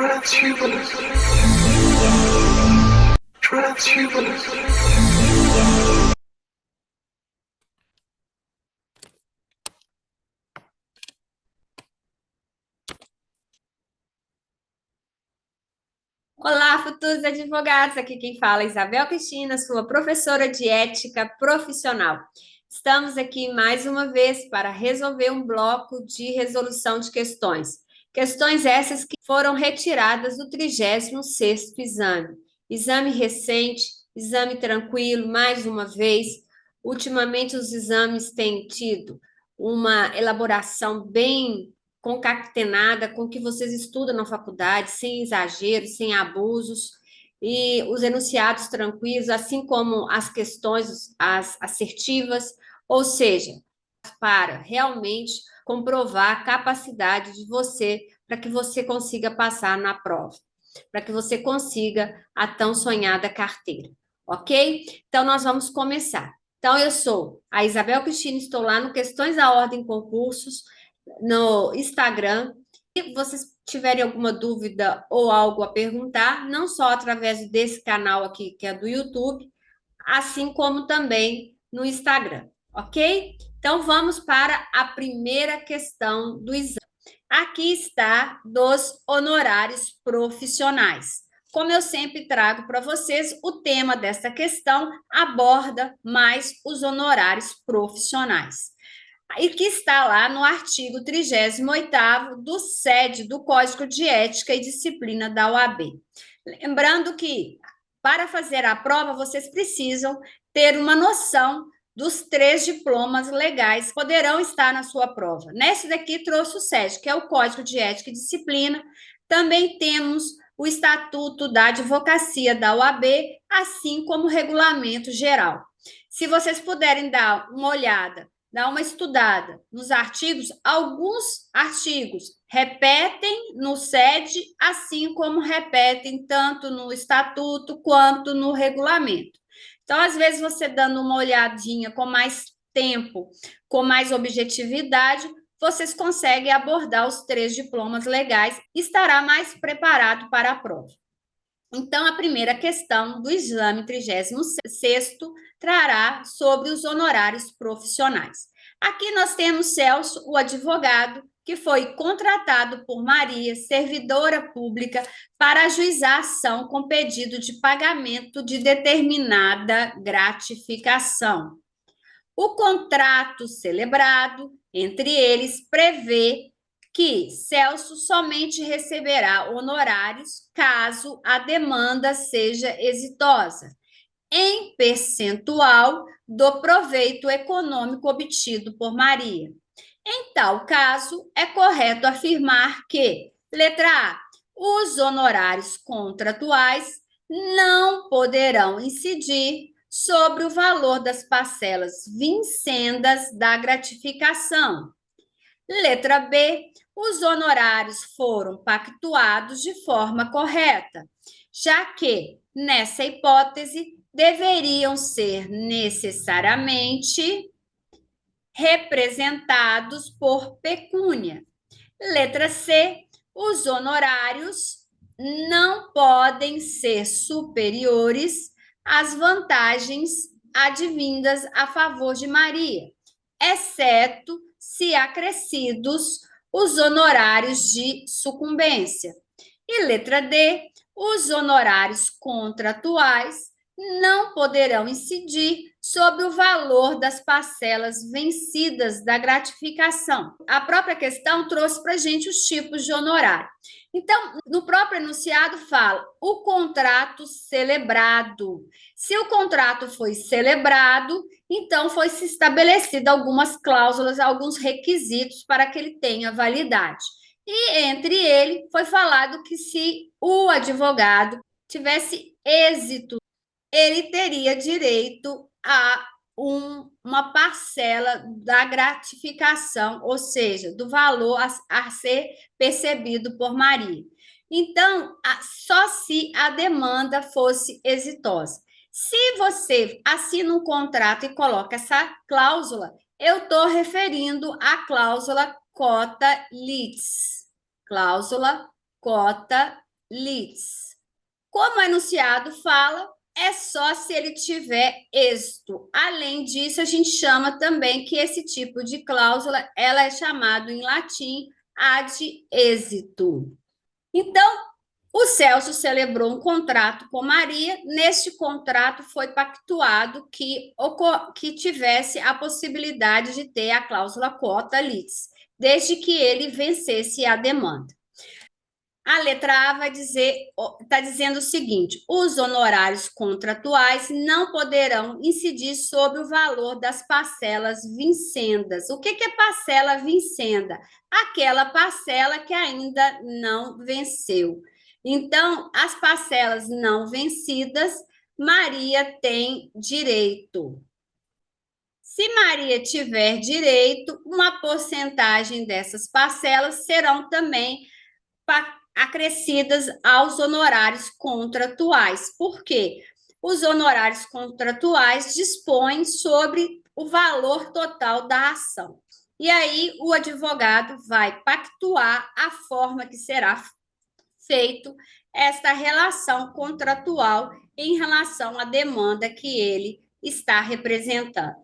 Transhumanist. Transhumanist. Olá, futuros advogados! Aqui quem fala é Isabel Cristina, sua professora de ética profissional. Estamos aqui mais uma vez para resolver um bloco de resolução de questões. Questões essas que foram retiradas do 36º exame. Exame recente, exame tranquilo, mais uma vez. Ultimamente os exames têm tido uma elaboração bem concatenada com o que vocês estudam na faculdade, sem exageros, sem abusos, e os enunciados tranquilos, assim como as questões as assertivas, ou seja, para realmente comprovar a capacidade de você para que você consiga passar na prova, para que você consiga a tão sonhada carteira, ok? Então, nós vamos começar. Então, eu sou a Isabel Cristina, estou lá no Questões da Ordem Concursos, no Instagram. Se vocês tiverem alguma dúvida ou algo a perguntar, não só através desse canal aqui, que é do YouTube, assim como também no Instagram, ok? Então, vamos para a primeira questão do exame. Aqui está dos honorários profissionais. Como eu sempre trago para vocês, o tema desta questão aborda mais os honorários profissionais e que está lá no artigo 38º do SED, do Código de Ética e Disciplina da OAB. Lembrando que, para fazer a prova, vocês precisam ter uma noção dos 3 diplomas legais que poderão estar na sua prova. Nesse daqui trouxe o SED, que é o Código de Ética e Disciplina. Também temos o Estatuto da Advocacia da OAB, assim como o Regulamento Geral. Se vocês puderem dar uma olhada, dá uma estudada nos artigos, alguns artigos repetem no SED, assim como repetem tanto no estatuto quanto no regulamento. Então, às vezes, você dando uma olhadinha com mais tempo, com mais objetividade, vocês conseguem abordar os 3 diplomas legais e estará mais preparado para a prova. Então, a primeira questão do exame 36º trará sobre os honorários profissionais. Aqui nós temos Celso, o advogado, que foi contratado por Maria, servidora pública, para ajuizar a ação com pedido de pagamento de determinada gratificação. O contrato celebrado entre eles prevê que Celso somente receberá honorários caso a demanda seja exitosa, em percentual do proveito econômico obtido por Maria. Em tal caso, é correto afirmar que, letra A, os honorários contratuais não poderão incidir sobre o valor das parcelas vincendas da gratificação. Letra B, os honorários foram pactuados de forma correta, já que, nessa hipótese, deveriam ser necessariamente representados por pecúnia. Letra C, os honorários não podem ser superiores às vantagens advindas a favor de Maria, exceto se acrescidos os honorários de sucumbência. E letra D, os honorários contratuais não poderão incidir sobre o valor das parcelas vencidas da gratificação. A própria questão trouxe para a gente os tipos de honorário. Então, no próprio enunciado fala o contrato celebrado. Se o contrato foi celebrado, então foi se estabelecido algumas cláusulas, alguns requisitos para que ele tenha validade. E entre ele foi falado que se o advogado tivesse êxito, ele teria direito a uma parcela da gratificação, ou seja, do valor a ser percebido por Maria. Então, só se a demanda fosse exitosa. Se você assina um contrato e coloca essa cláusula, eu estou referindo à cláusula cota litis. Cláusula cota litis. Como o enunciado fala, é só se ele tiver êxito. Além disso, a gente chama também que esse tipo de cláusula, ela é chamado em latim ad êxito. Então, o Celso celebrou um contrato com Maria. Neste contrato foi pactuado que tivesse a possibilidade de ter a cláusula quota litis, desde que ele vencesse a demanda. A letra A vai dizer, está dizendo o seguinte: os honorários contratuais não poderão incidir sobre o valor das parcelas vincendas. O que é parcela vincenda? Aquela parcela que ainda não venceu. Então, as parcelas não vencidas, Maria tem direito. Se Maria tiver direito, uma porcentagem dessas parcelas serão também acrescidas aos honorários contratuais. Por quê? Os honorários contratuais dispõem sobre o valor total da ação. E aí o advogado vai pactuar a forma que será feito esta relação contratual em relação à demanda que ele está representando.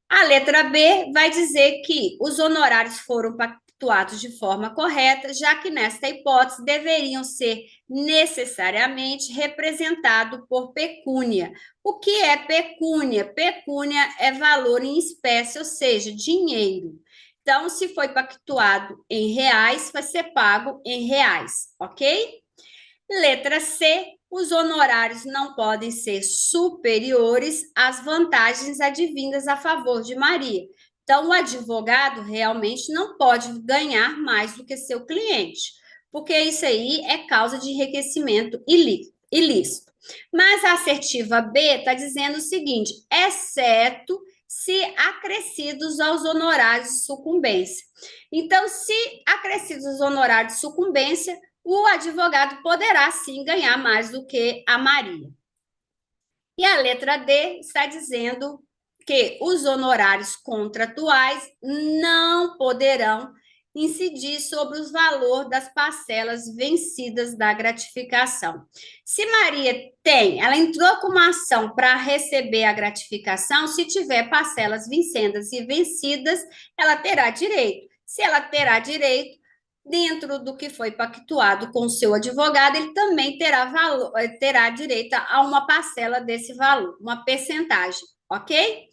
A letra B vai dizer que os honorários foram pactuados de forma correta, já que nesta hipótese deveriam ser necessariamente representados por pecúnia. O que é pecúnia? Pecúnia é valor em espécie, ou seja, dinheiro. Então, se foi pactuado em reais, vai ser pago em reais, ok? Letra C, os honorários não podem ser superiores às vantagens advindas a favor de Maria. Então, o advogado realmente não pode ganhar mais do que seu cliente, porque isso aí é causa de enriquecimento ilícito. Mas a assertiva B está dizendo o seguinte: exceto se acrescidos aos honorários de sucumbência. Então, se acrescidos aos honorários de sucumbência, o advogado poderá sim ganhar mais do que a Maria. E a letra D está dizendo que os honorários contratuais não poderão incidir sobre os valores das parcelas vencidas da gratificação. Se Maria ela entrou com uma ação para receber a gratificação, se tiver parcelas vincendas e vencidas, ela terá direito. Se ela terá direito, dentro do que foi pactuado com o seu advogado, ele também terá direito a uma parcela desse valor, uma percentagem, ok?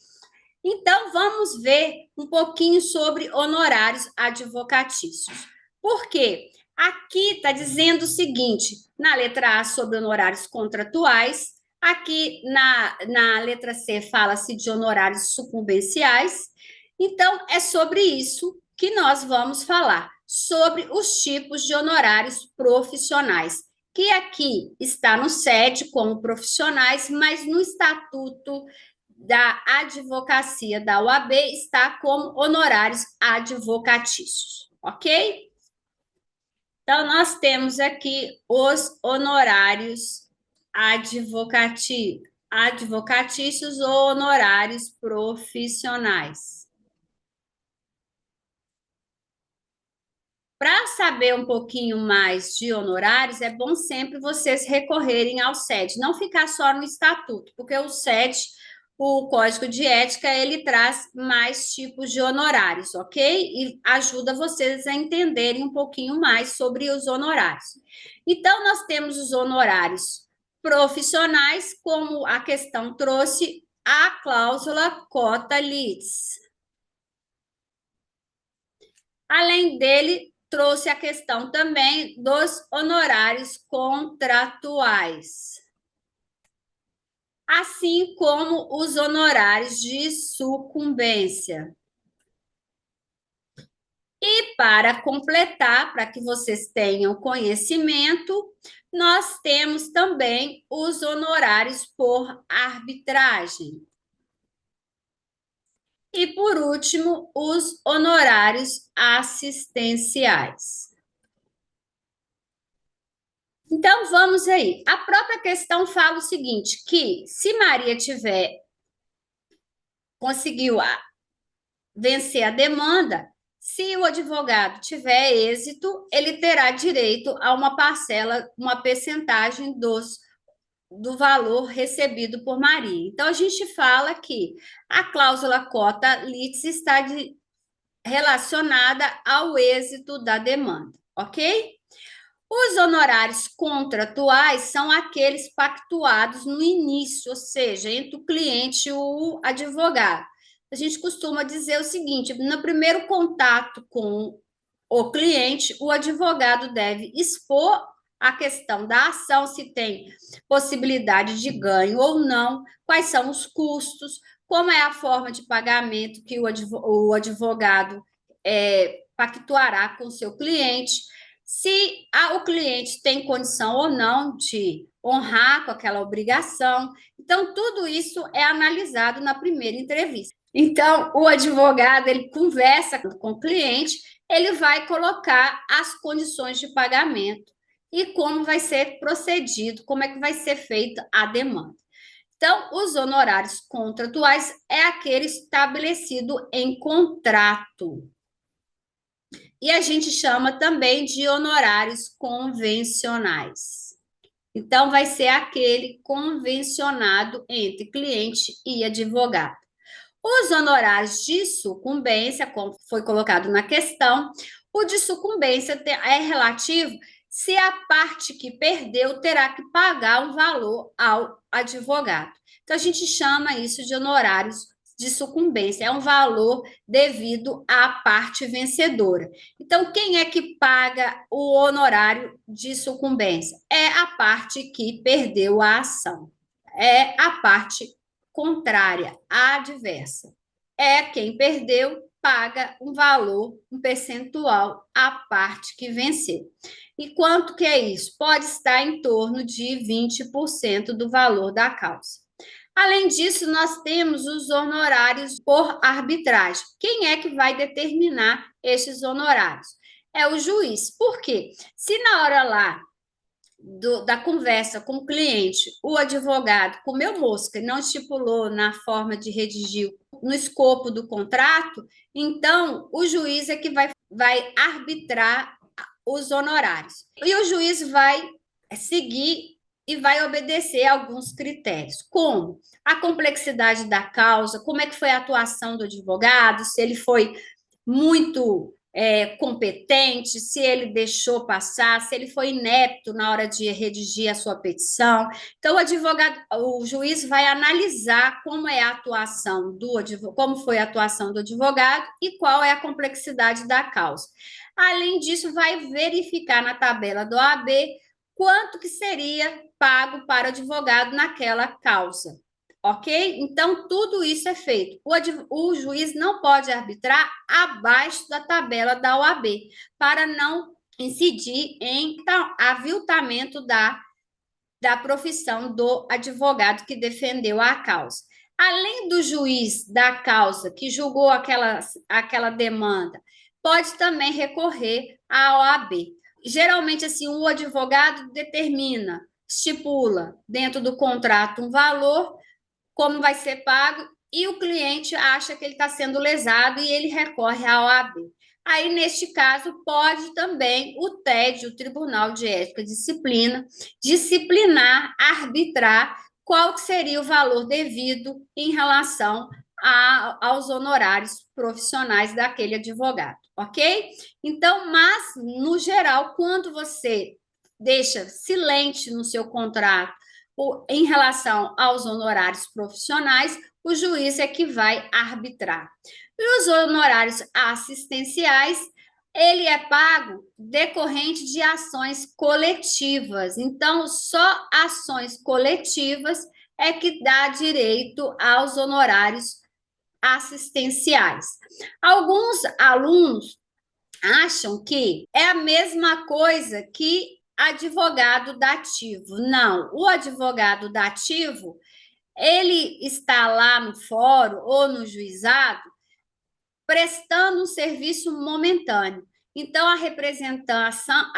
Então, vamos ver um pouquinho sobre honorários advocatícios. Por quê? Aqui está dizendo o seguinte, na letra A, sobre honorários contratuais, aqui na letra C, fala-se de honorários sucumbenciais. Então, é sobre isso que nós vamos falar, sobre os tipos de honorários profissionais, que aqui está no SED como profissionais, mas no Estatuto da Advocacia da OAB está como honorários advocatícios, ok? Então, nós temos aqui os honorários advocatícios ou honorários profissionais. Para saber um pouquinho mais de honorários, é bom sempre vocês recorrerem ao SED, não ficar só no estatuto, porque o SED, o Código de Ética, ele traz mais tipos de honorários, ok? E ajuda vocês a entenderem um pouquinho mais sobre os honorários. Então, nós temos os honorários profissionais, como a questão trouxe, a cláusula cota litis. Além dele, trouxe a questão também dos honorários contratuais, assim como os honorários de sucumbência. E para completar, para que vocês tenham conhecimento, nós temos também os honorários por arbitragem. E, por último, os honorários assistenciais. Então, vamos aí. A própria questão fala o seguinte, que se Maria conseguiu vencer a demanda, Se o advogado tiver êxito, ele terá direito a uma parcela, uma percentagem do valor recebido por Maria. Então, a gente fala que a cláusula cota litis está relacionada ao êxito da demanda, ok? Os honorários contratuais são aqueles pactuados no início, ou seja, entre o cliente e o advogado. A gente costuma dizer o seguinte: no primeiro contato com o cliente, o advogado deve expor a questão da ação, se tem possibilidade de ganho ou não, quais são os custos, como é a forma de pagamento que o advogado pactuará com o seu cliente, se o cliente tem condição ou não de honrar com aquela obrigação. Então, tudo isso é analisado na primeira entrevista. Então, o advogado, ele conversa com o cliente, ele vai colocar as condições de pagamento e como vai ser procedido, como é que vai ser feita a demanda. Então, os honorários contratuais é aquele estabelecido em contrato. E a gente chama também de honorários convencionais. Então, vai ser aquele convencionado entre cliente e advogado. Os honorários de sucumbência, como foi colocado na questão, o de sucumbência é relativo se a parte que perdeu terá que pagar um valor ao advogado. Então, a gente chama isso de honorários de sucumbência, é um valor devido à parte vencedora. Então, quem é que paga o honorário de sucumbência? É a parte que perdeu a ação, é a parte contrária, adversa. É quem perdeu, paga um valor, um percentual à parte que venceu. E quanto que é isso? Pode estar em torno de 20% do valor da causa. Além disso, nós temos os honorários por arbitragem. Quem é que vai determinar esses honorários? É o juiz. Por quê? Se na hora lá da conversa com o cliente, o advogado comeu mosca e não estipulou na forma de redigir no escopo do contrato, então o juiz é que vai arbitrar os honorários. E o juiz vai seguir e vai obedecer a alguns critérios, como a complexidade da causa, como é que foi a atuação do advogado, se ele foi muito competente, se ele deixou passar, se ele foi inepto na hora de redigir a sua petição. Então, o juiz vai analisar como é a atuação como foi a atuação do advogado e qual é a complexidade da causa. Além disso, vai verificar na tabela do OAB quanto que seria pago para o advogado naquela causa. Ok? Então, tudo isso é feito. O juiz não pode arbitrar abaixo da tabela da OAB, para não incidir em aviltamento da profissão do advogado que defendeu a causa. Além do juiz da causa que julgou aquela demanda, pode também recorrer à OAB. Geralmente, assim, o advogado estipula dentro do contrato um valor, como vai ser pago, e o cliente acha que ele está sendo lesado e ele recorre à OAB. Aí, neste caso, pode também o TED, o Tribunal de Ética e Disciplina, disciplinar, arbitrar qual seria o valor devido em relação aos honorários profissionais daquele advogado, ok? Então, mas, no geral, quando você deixa silente no seu contrato em relação aos honorários profissionais, o juiz é que vai arbitrar. E os honorários assistenciais, ele é pago decorrente de ações coletivas. Então, só ações coletivas é que dá direito aos honorários assistenciais. Alguns alunos acham que é a mesma coisa que advogado dativo. Não, o advogado dativo, ele está lá no fórum ou no juizado prestando um serviço momentâneo. Então, a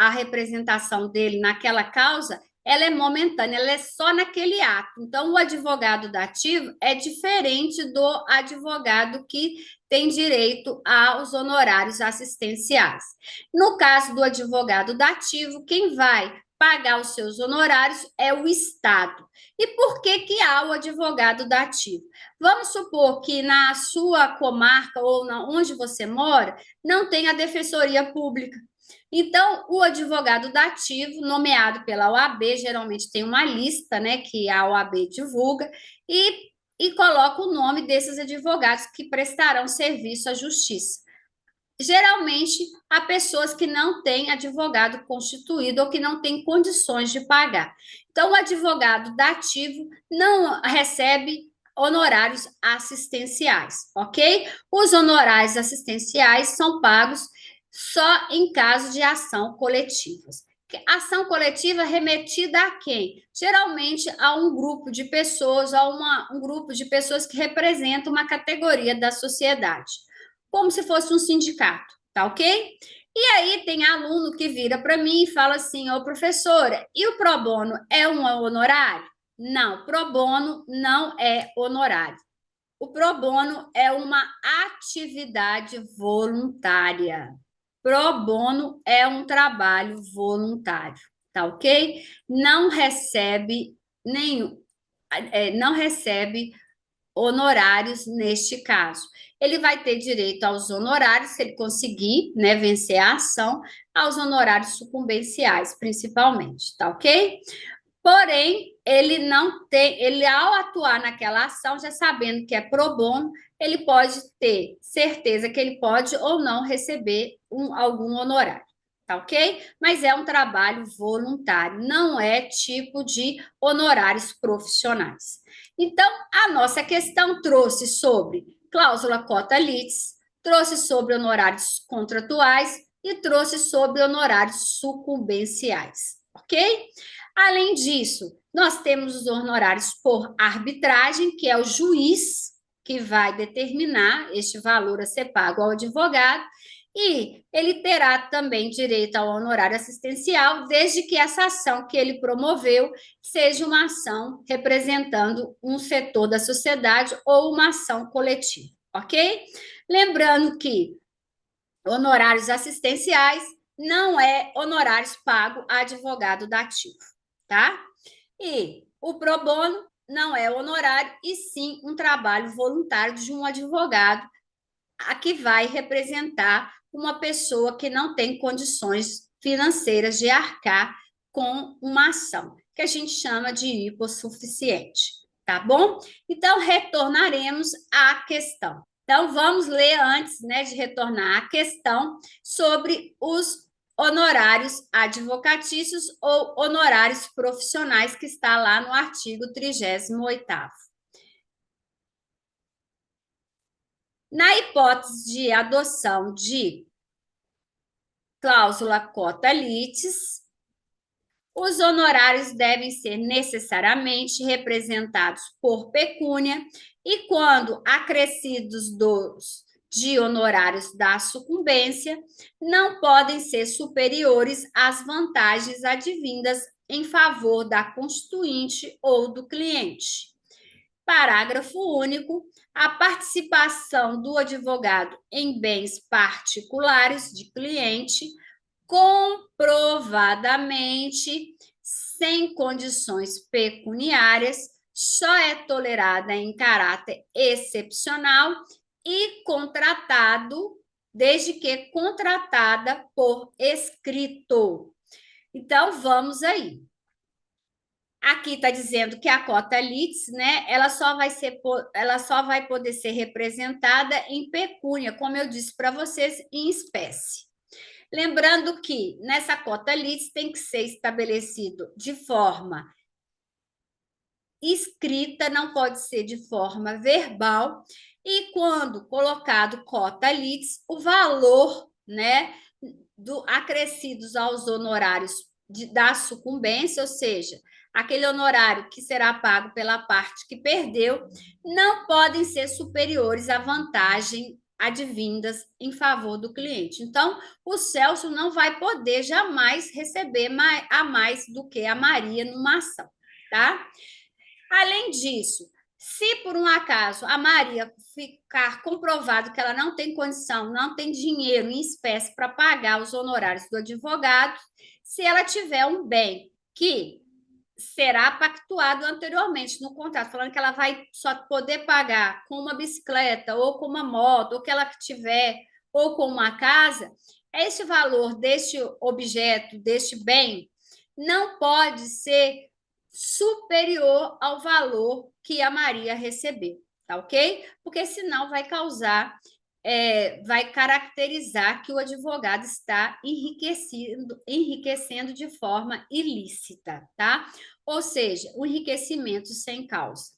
representação dele naquela causa ela é momentânea, ela é só naquele ato. Então, o advogado dativo é diferente do advogado que tem direito aos honorários assistenciais. No caso do advogado dativo, quem vai pagar os seus honorários é o Estado. E por que que há o advogado dativo? Vamos supor que na sua comarca ou onde você mora não tem a defensoria pública. Então, o advogado dativo, nomeado pela OAB, geralmente tem uma lista, né, que a OAB divulga, e coloca o nome desses advogados que prestarão serviço à justiça. Geralmente, há pessoas que não têm advogado constituído ou que não têm condições de pagar. Então, o advogado dativo não recebe honorários assistenciais, ok? Os honorários assistenciais são pagos só em caso de ação coletiva. Ação coletiva remetida a quem? Geralmente a um grupo de pessoas, um grupo de pessoas que representam uma categoria da sociedade, como se fosse um sindicato, tá ok? E aí tem aluno que vira para mim e fala assim, ô professora, e o pro bono é um honorário? Não, pro bono não é honorário. O pro bono é uma atividade voluntária. Pro bono é um trabalho voluntário, tá ok? Não recebe nenhum, não recebe honorários neste caso. Ele vai ter direito aos honorários, se ele conseguir, né, vencer a ação, aos honorários sucumbenciais, principalmente, tá ok? Porém, ele não tem, ele ao atuar naquela ação, já sabendo que é pro bono, ele pode ter certeza que ele pode ou não receber algum honorário, tá ok? Mas é um trabalho voluntário, não é tipo de honorários profissionais. Então, a nossa questão trouxe sobre cláusula cota litis, trouxe sobre honorários contratuais e trouxe sobre honorários sucumbenciais, ok? Além disso, nós temos os honorários por arbitragem, que é o juiz que vai determinar este valor a ser pago ao advogado, e ele terá também direito ao honorário assistencial, desde que essa ação que ele promoveu seja uma ação representando um setor da sociedade ou uma ação coletiva, ok? Lembrando que honorários assistenciais não é honorários pago a advogado dativo, tá? E o pro bono não é honorário, e sim um trabalho voluntário de um advogado a que vai representar uma pessoa que não tem condições financeiras de arcar com uma ação, que a gente chama de hipossuficiente, tá bom? Então, retornaremos à questão. Então, vamos ler antes, né, de retornar à questão sobre os honorários advocatícios ou honorários profissionais, que está lá no artigo 38º. Na hipótese de adoção de cláusula cota litis, os honorários devem ser necessariamente representados por pecúnia e, quando acrescidos de honorários da sucumbência, não podem ser superiores às vantagens advindas em favor da constituinte ou do cliente. Parágrafo único. A participação do advogado em bens particulares de cliente, comprovadamente sem condições pecuniárias, só é tolerada em caráter excepcional e contratado, desde que contratada por escrito. Então, vamos aí. Aqui está dizendo que a cota litis, né, ela só vai poder ser representada em pecúnia, como eu disse para vocês, em espécie. Lembrando que nessa cota litis tem que ser estabelecido de forma escrita, não pode ser de forma verbal, e quando colocado cota litis, o valor, né, acrescidos aos honorários da sucumbência, ou seja, aquele honorário que será pago pela parte que perdeu, não podem ser superiores à vantagem advindas em favor do cliente. Então, o Celso não vai poder jamais receber a mais do que a Maria numa ação, tá? Além disso, se por um acaso a Maria ficar comprovado que ela não tem condição, não tem dinheiro em espécie para pagar os honorários do advogado, se ela tiver um bem que será pactuado anteriormente no contrato, falando que ela vai só poder pagar com uma bicicleta ou com uma moto, ou que ela tiver, ou com uma casa, este valor deste objeto, deste bem, não pode ser superior ao valor que a Maria recebeu, tá ok? Porque senão vai causar, vai caracterizar que o advogado está enriquecendo de forma ilícita, tá? Ou seja, o enriquecimento sem causa.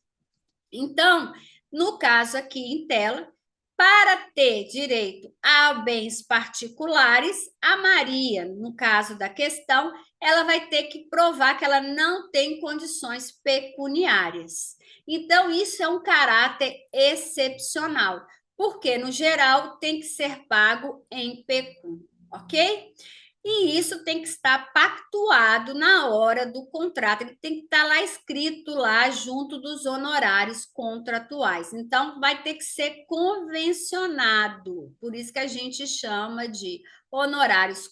Então, no caso aqui em tela, para ter direito a bens particulares, a Maria, no caso da questão, ela vai ter que provar que ela não tem condições pecuniárias. Então, isso é um caráter excepcional, porque, no geral, tem que ser pago em pecúnia, ok? E isso tem que estar pactuado na hora do contrato, ele tem que estar lá escrito lá junto dos honorários contratuais. Então, vai ter que ser convencionado. Por isso que a gente chama de honorários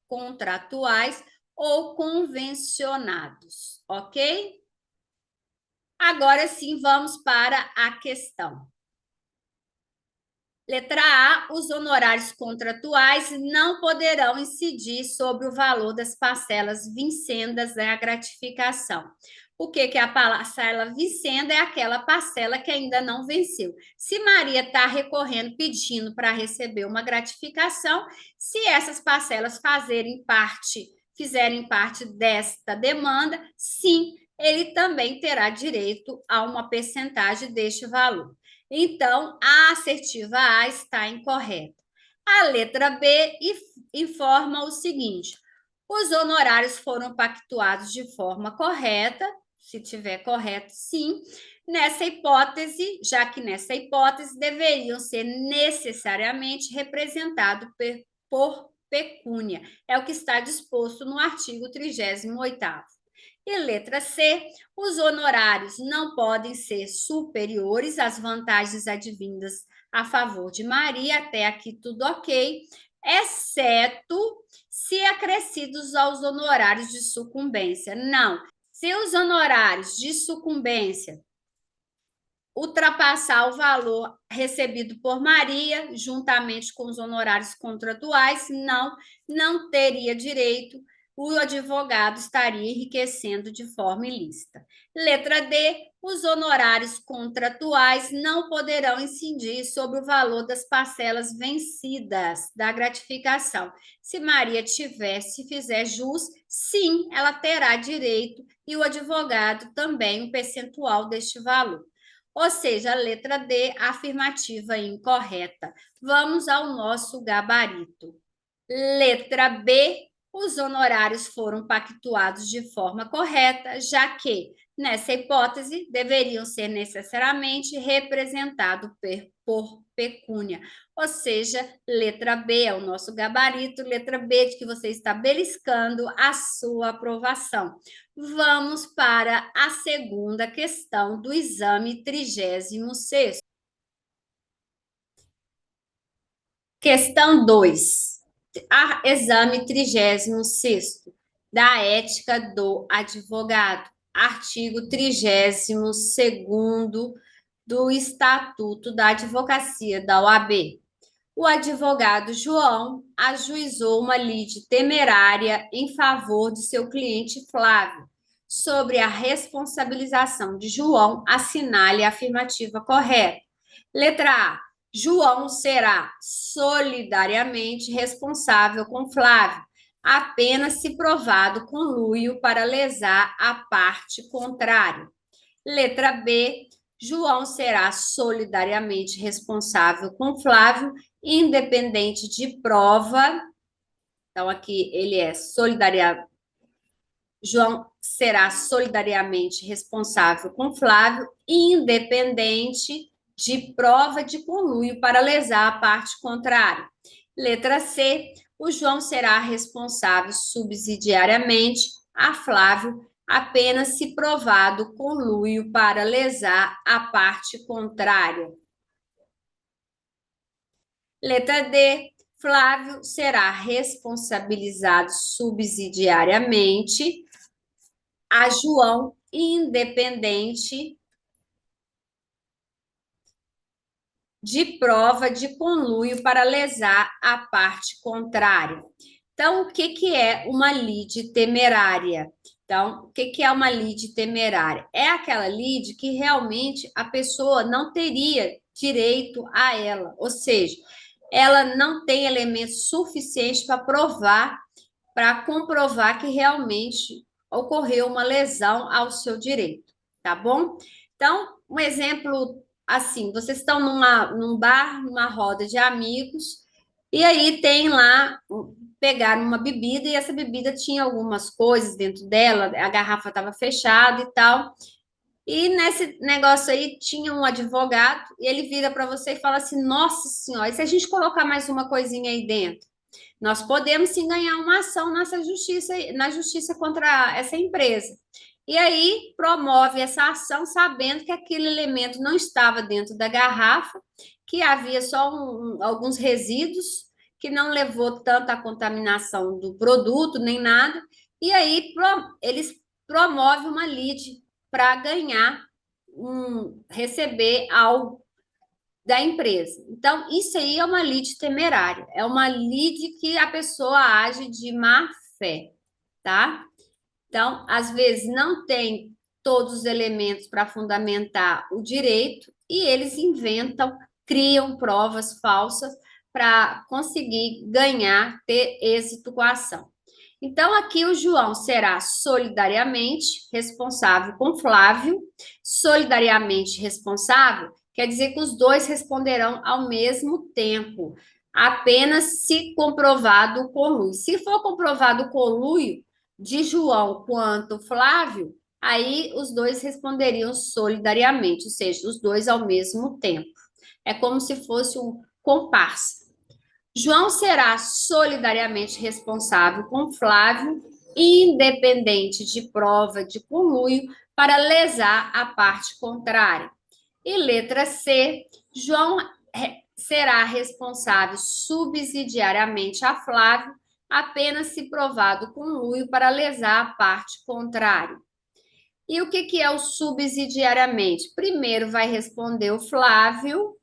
contratuais ou convencionados, ok? Agora sim, vamos para a questão. Letra A, os honorários contratuais não poderão incidir sobre o valor das parcelas vincendas da gratificação. O que é a parcela vincenda? É aquela parcela que ainda não venceu. Se Maria está recorrendo, pedindo para receber uma gratificação, se essas parcelas fizerem parte desta demanda, sim, ele também terá direito a uma percentagem deste valor. Então, a assertiva A está incorreta. A letra B informa o seguinte: os honorários foram pactuados de forma correta, se tiver correto, sim. Nessa hipótese, já que nessa hipótese deveriam ser necessariamente representados por pecúnia. É o que está disposto no artigo 38º. E letra C, os honorários não podem ser superiores às vantagens advindas a favor de Maria, até aqui tudo ok, exceto se acrescidos aos honorários de sucumbência. Não, se os honorários de sucumbência ultrapassar o valor recebido por Maria, juntamente com os honorários contratuais, não teria direito, o advogado estaria enriquecendo de forma ilícita. Letra D, os honorários contratuais não poderão incidir sobre o valor das parcelas vencidas da gratificação. Se Maria fizer jus, sim, ela terá direito e o advogado também um percentual deste valor. Ou seja, a letra D, afirmativa incorreta. Vamos ao nosso gabarito. Letra B, os honorários foram pactuados de forma correta, já que, nessa hipótese, deveriam ser necessariamente representados por pecúnia. Ou seja, letra B é o nosso gabarito, letra B de que você está beliscando a sua aprovação. Vamos para a segunda questão do exame 36º. Questão 2. Exame 36º da ética do advogado. Artigo 32º do Estatuto da Advocacia da OAB. O advogado João ajuizou uma lide temerária em favor de seu cliente Flávio. Sobre a responsabilização de João, assinale a afirmativa correta. Letra A. João será solidariamente responsável com Flávio, apenas se provado conluio para lesar a parte contrária. Letra B. João será solidariamente responsável com Flávio, independente de prova. Então, aqui ele é solidária. João será solidariamente responsável com Flávio, independente de prova de conluio para lesar a parte contrária. Letra C, o João será responsável subsidiariamente a Flávio apenas se provado conluio para lesar a parte contrária. Letra D, Flávio será responsabilizado subsidiariamente a João, independente de prova de conluio para lesar a parte contrária. Então, o que é uma lide temerária? Então, o que é uma lide temerária? É aquela lide que realmente a pessoa não teria direito a ela, ou seja, ela não tem elementos suficientes para comprovar que realmente ocorreu uma lesão ao seu direito, tá bom? Então, um exemplo assim, vocês estão num bar, numa roda de amigos, e aí tem lá, pegaram uma bebida, e essa bebida tinha algumas coisas dentro dela, a garrafa estava fechada e tal, e nesse negócio aí tinha um advogado, e ele vira para você e fala assim, nossa senhora, e se a gente colocar mais uma coisinha aí dentro? Nós podemos sim ganhar uma ação na justiça contra essa empresa. E aí promove essa ação sabendo que aquele elemento não estava dentro da garrafa, que havia só alguns resíduos, que não levou tanta contaminação do produto, nem nada. E aí eles promovem uma lide para ganhar, receber algo da empresa. Então, isso aí é uma lide temerária, é uma lide que a pessoa age de má fé, tá? Então, às vezes não tem todos os elementos para fundamentar o direito e eles inventam, criam provas falsas para conseguir ganhar, ter êxito com a ação. Então, aqui o João será solidariamente responsável com Flávio. Solidariamente responsável quer dizer que os dois responderão ao mesmo tempo, apenas se comprovado o conluio. Se for comprovado o conluio de João quanto Flávio, aí os dois responderiam solidariamente, ou seja, os dois ao mesmo tempo. É como se fosse um comparsa. João será solidariamente responsável com Flávio, independente de prova de conluio, para lesar a parte contrária. E letra C, João será responsável subsidiariamente a Flávio, apenas se provado conluio para lesar a parte contrária. E o que é o subsidiariamente? Primeiro vai responder o Flávio,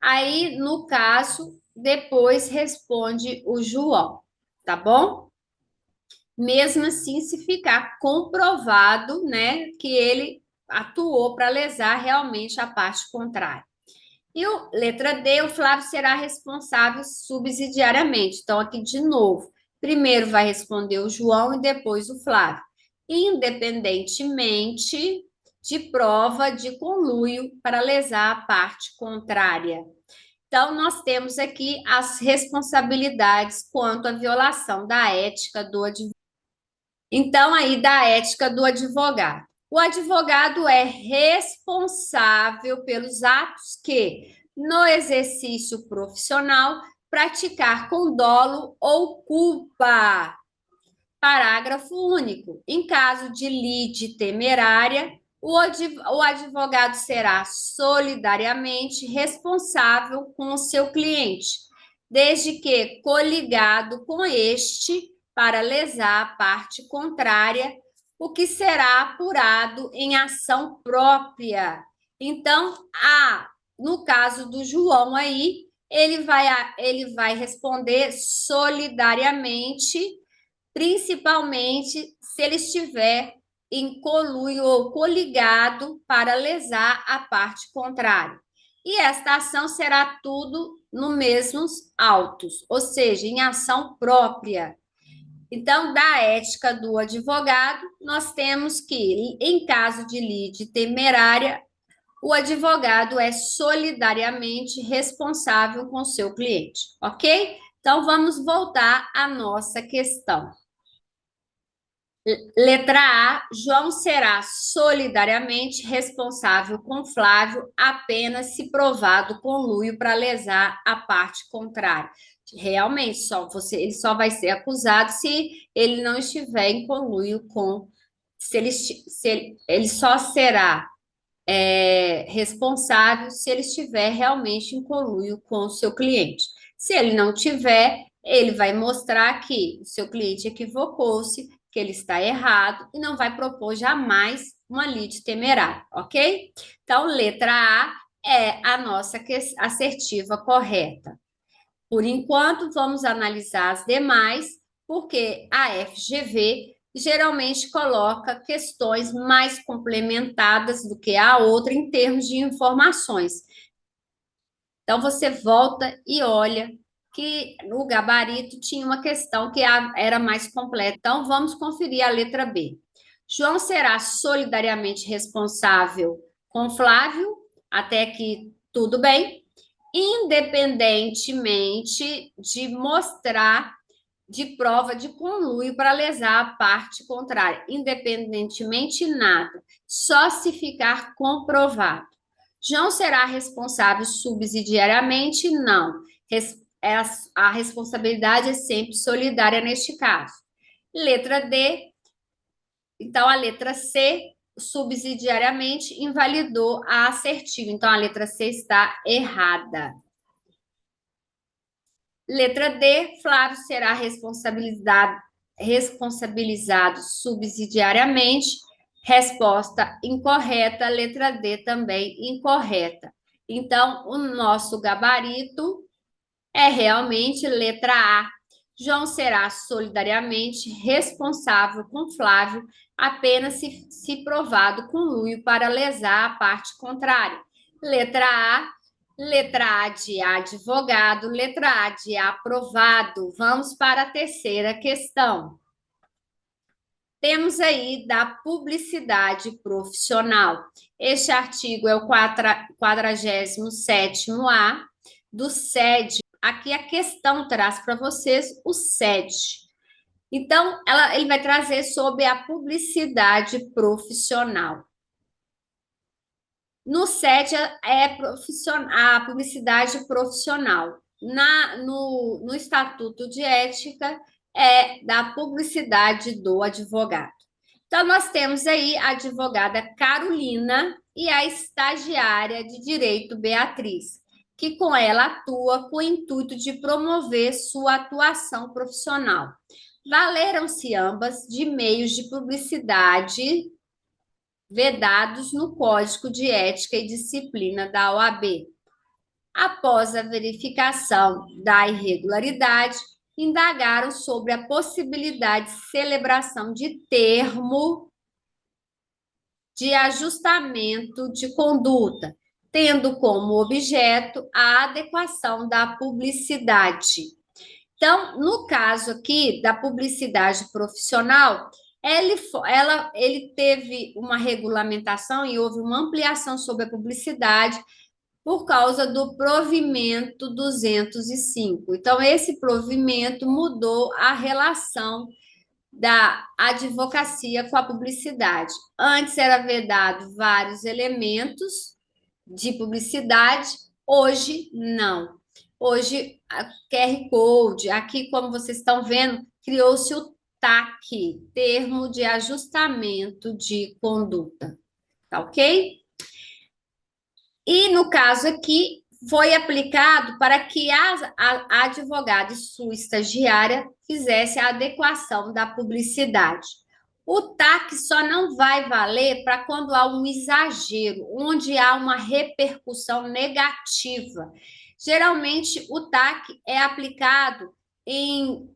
aí, no caso, depois responde o João, tá bom? Mesmo assim, se ficar comprovado, né, que ele atuou para lesar realmente a parte contrária. E letra D, o Flávio será responsável subsidiariamente. Então, aqui de novo, primeiro vai responder o João e depois o Flávio, independentemente de prova de conluio para lesar a parte contrária. Então, nós temos aqui as responsabilidades quanto à violação da ética do advogado. Então, aí, da ética do advogado. O advogado é responsável pelos atos que, no exercício profissional, praticar com dolo ou culpa. Parágrafo único. Em caso de lide temerária, o advogado será solidariamente responsável com o seu cliente, desde que coligado com este para lesar a parte contrária, o que será apurado em ação própria. Então, no caso do João aí, ele vai responder solidariamente, principalmente se ele estiver em conluio ou coligado para lesar a parte contrária. E esta ação será tudo no mesmos autos, ou seja, em ação própria. Então, da ética do advogado, nós temos que, em caso de lide temerária, o advogado é solidariamente responsável com seu cliente, ok? Então, vamos voltar à nossa questão. Letra A, João será solidariamente responsável com Flávio apenas se provado conluio para lesar a parte contrária. Realmente, ele só vai ser acusado se ele não estiver em conluio com. Ele só será responsável se ele estiver realmente em conluio com o seu cliente. Se ele não tiver, ele vai mostrar que o seu cliente equivocou-se, que ele está errado e não vai propor jamais uma lide temerária, ok? Então, letra A é a nossa assertiva correta. Por enquanto, vamos analisar as demais, porque a FGV geralmente coloca questões mais complementadas do que a outra em termos de informações. Então, você volta e olha que no gabarito tinha uma questão que era mais completa. Então, vamos conferir a letra B. João será solidariamente responsável com Flávio, até que tudo bem, independentemente de mostrar de prova de conluio para lesar a parte contrária. Independentemente nada, só se ficar comprovado. João será responsável subsidiariamente? Não. A responsabilidade é sempre solidária neste caso. Letra D. Então, a letra C, subsidiariamente, invalidou a assertiva. Então, a letra C está errada. Letra D, Flávio será responsabilizado subsidiariamente. Resposta incorreta, letra D também incorreta. Então, o nosso gabarito é realmente letra A. João será solidariamente responsável com Flávio apenas se provado conluio para lesar a parte contrária. Letra A. Letra A de advogado, letra A de aprovado. Vamos para a terceira questão. Temos aí da publicidade profissional. Este artigo é o 47º-A do SED. Aqui a questão traz para vocês o SED. Então, ele vai trazer sobre a publicidade profissional. No SED é a publicidade profissional. No Estatuto de Ética é da publicidade do advogado. Então, nós temos aí a advogada Carolina e a estagiária de direito Beatriz, que com ela atua com o intuito de promover sua atuação profissional. Valeram-se ambas de meios de publicidade vedados no Código de Ética e Disciplina da OAB. Após a verificação da irregularidade, indagaram sobre a possibilidade de celebração de termo de ajustamento de conduta, tendo como objeto a adequação da publicidade. Então, no caso aqui da publicidade profissional, ele teve uma regulamentação e houve uma ampliação sobre a publicidade por causa do provimento 205. Então, esse provimento mudou a relação da advocacia com a publicidade. Antes era vedado vários elementos de publicidade, hoje não. Hoje, a QR Code, aqui como vocês estão vendo, criou-se o TAC, Termo de Ajustamento de Conduta, tá ok? E no caso aqui, foi aplicado para que a advogada e sua estagiária fizesse a adequação da publicidade. O TAC só não vai valer para quando há um exagero, onde há uma repercussão negativa. Geralmente, o TAC é aplicado em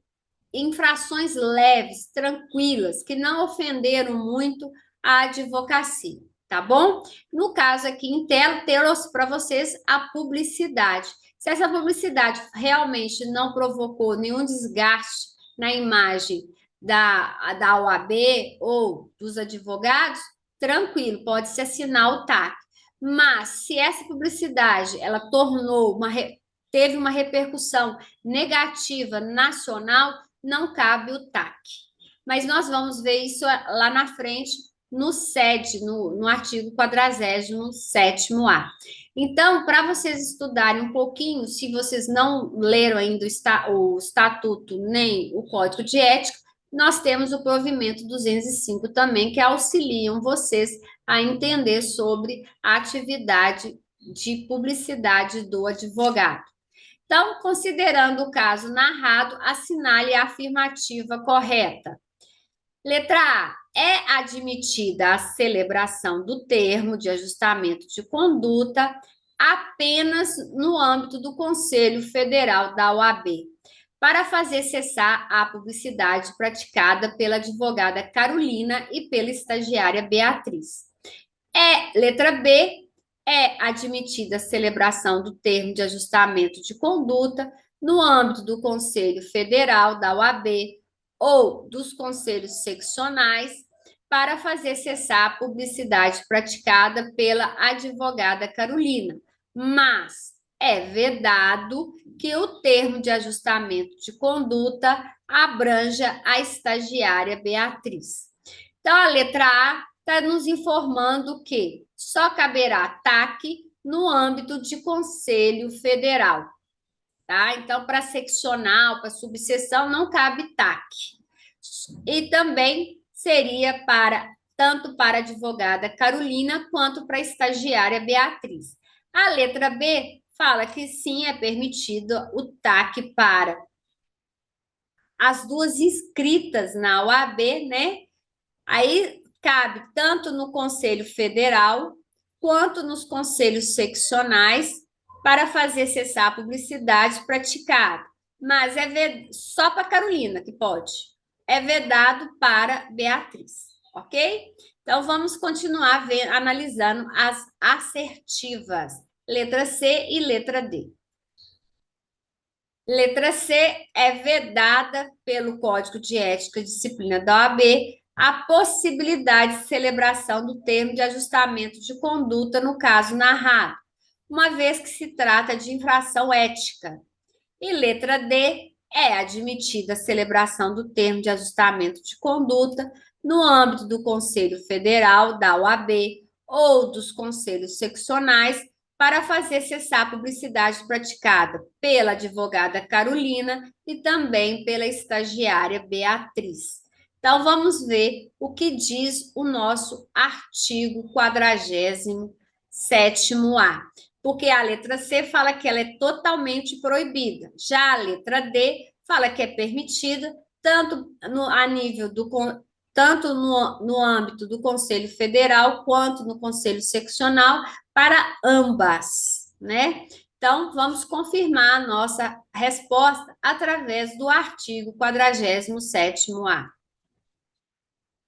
infrações leves, tranquilas, que não ofenderam muito a advocacia, tá bom? No caso aqui, em tela, trouxe para vocês a publicidade. Se essa publicidade realmente não provocou nenhum desgaste na imagem da OAB ou dos advogados, tranquilo, pode-se assinar o TAC. Mas se essa publicidade ela teve uma repercussão negativa nacional, não cabe o TAC. mas nós vamos ver isso lá na frente no SED, no artigo 47º-A. Então, para vocês estudarem um pouquinho, se vocês não leram ainda o Estatuto nem o Código de Ética, nós temos o provimento 205 também, que auxiliam vocês a entender sobre a atividade de publicidade do advogado. Então, considerando o caso narrado, assinale a afirmativa correta. Letra A. É admitida a celebração do termo de ajustamento de conduta apenas no âmbito do Conselho Federal da OAB, para fazer cessar a publicidade praticada pela advogada Carolina e pela estagiária Beatriz. Letra B. É admitida a celebração do termo de ajustamento de conduta no âmbito do Conselho Federal da OAB ou dos conselhos seccionais para fazer cessar a publicidade praticada pela advogada Carolina, mas é vedado que o termo de ajustamento de conduta abranja a estagiária Beatriz. Então, a letra A está nos informando que só caberá ataque no âmbito de Conselho Federal, tá? Então, para seccional, para subseção, não cabe TAC. E também seria tanto para a advogada Carolina quanto para a estagiária Beatriz. A letra B fala que sim, é permitido o TAC para as duas inscritas na OAB, né? Aí cabe tanto no Conselho Federal quanto nos conselhos seccionais para fazer cessar a publicidade praticada. Mas só para Carolina que pode. É vedado para Beatriz, ok? Então vamos continuar analisando as assertivas. Letra C e letra D. Letra C é vedada pelo Código de Ética e Disciplina da OAB a possibilidade de celebração do termo de ajustamento de conduta no caso narrado, uma vez que se trata de infração ética. E letra D é admitida a celebração do termo de ajustamento de conduta no âmbito do Conselho Federal, da OAB ou dos conselhos seccionais para fazer cessar a publicidade praticada pela advogada Carolina e também pela estagiária Beatriz. Então, vamos ver o que diz o nosso artigo 47º-A. Porque a letra C fala que ela é totalmente proibida. Já a letra D fala que é permitida, tanto no âmbito do Conselho Federal quanto no Conselho Seccional, para ambas, né? Então, vamos confirmar a nossa resposta através do artigo 47º-A.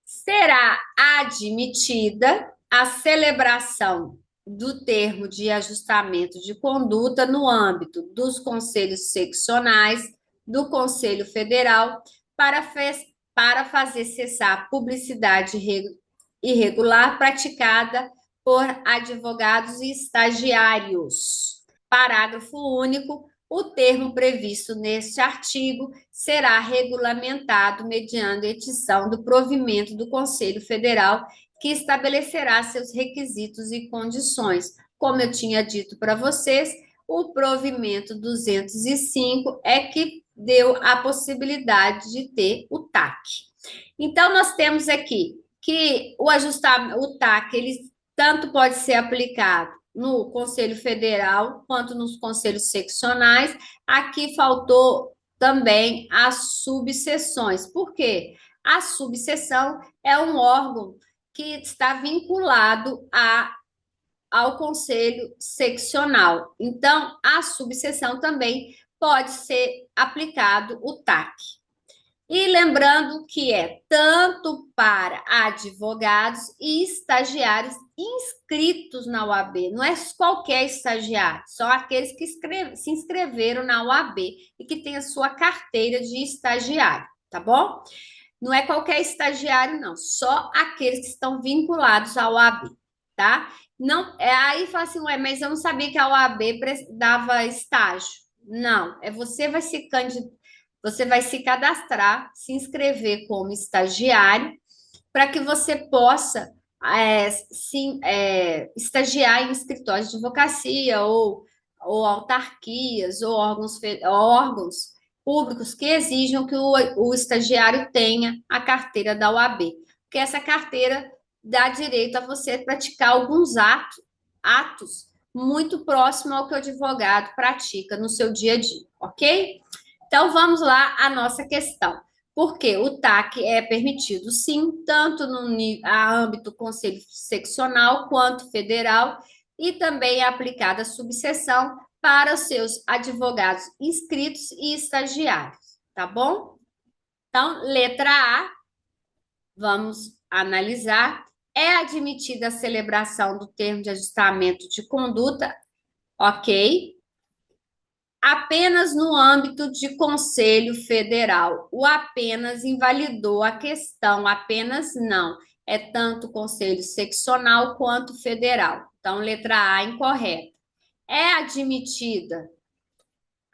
Será admitida a celebração do termo de ajustamento de conduta no âmbito dos conselhos seccionais do Conselho Federal para fazer cessar a publicidade irregular praticada por advogados e estagiários. Parágrafo único. O termo previsto neste artigo será regulamentado mediante edição do provimento do Conselho Federal, que estabelecerá seus requisitos e condições. Como eu tinha dito para vocês, o provimento 205 é que deu a possibilidade de ter o TAC. Então, nós temos aqui que o TAC, ele tanto pode ser aplicado no Conselho Federal quanto nos conselhos seccionais. Aqui faltou também as subseções. Por quê? A subseção é um órgão que está vinculado ao conselho seccional. Então, a subseção também pode ser aplicado o TAC. E lembrando que é tanto para advogados e estagiários inscritos na OAB, não é qualquer estagiário, são aqueles que se inscreveram na OAB e que têm a sua carteira de estagiário, tá bom? Não é qualquer estagiário, não, só aqueles que estão vinculados à OAB, tá? Não, aí fala assim, ué, mas eu não sabia que a OAB dava estágio. Não, você vai se candidatar. você vai se cadastrar, se inscrever como estagiário, para que você possa estagiar em escritórios de advocacia ou autarquias ou órgãos públicos que exijam que o estagiário tenha a carteira da OAB, porque essa carteira dá direito a você praticar alguns atos muito próximo ao que o advogado pratica no seu dia a dia, ok? Então vamos lá à nossa questão. Porque o TAC é permitido, sim, tanto no âmbito conselho seccional quanto federal, e também é aplicada a subseção para os seus advogados inscritos e estagiários, tá bom? Então, letra A, vamos analisar. É admitida a celebração do termo de ajustamento de conduta, ok? Apenas no âmbito de Conselho Federal. O apenas invalidou a questão, apenas não. É tanto Conselho Seccional quanto Federal. Então, letra A incorreta. É admitida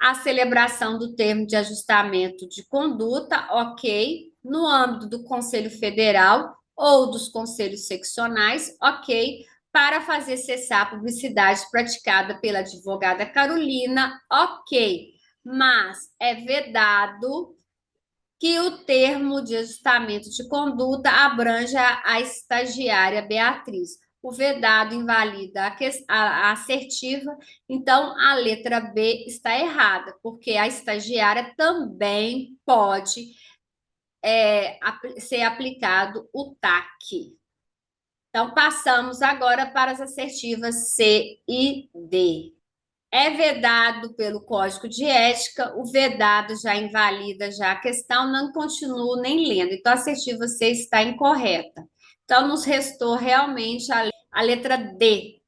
a celebração do termo de ajustamento de conduta, ok, no âmbito do Conselho Federal ou dos conselhos seccionais, ok, para fazer cessar a publicidade praticada pela advogada Carolina, ok, mas é vedado que o termo de ajustamento de conduta abranja a estagiária Beatriz. O vedado invalida a assertiva, então a letra B está errada, porque a estagiária também pode ser aplicado o TAC. Então, passamos agora para as assertivas C e D. É vedado pelo Código de Ética, o vedado já invalida já a questão, não continuo nem lendo. Então, a assertiva C está incorreta. Então, nos restou realmente a letra D.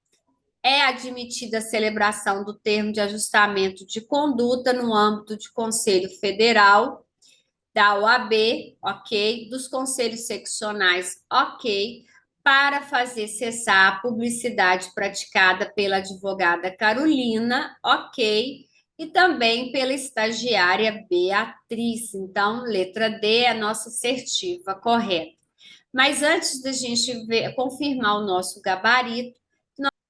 É admitida a celebração do termo de ajustamento de conduta no âmbito de Conselho Federal, da OAB, ok, dos conselhos seccionais, ok, para fazer cessar a publicidade praticada pela advogada Carolina, ok, e também pela estagiária Beatriz. Então, letra D é a nossa assertiva correta. Mas antes da gente confirmar o nosso gabarito,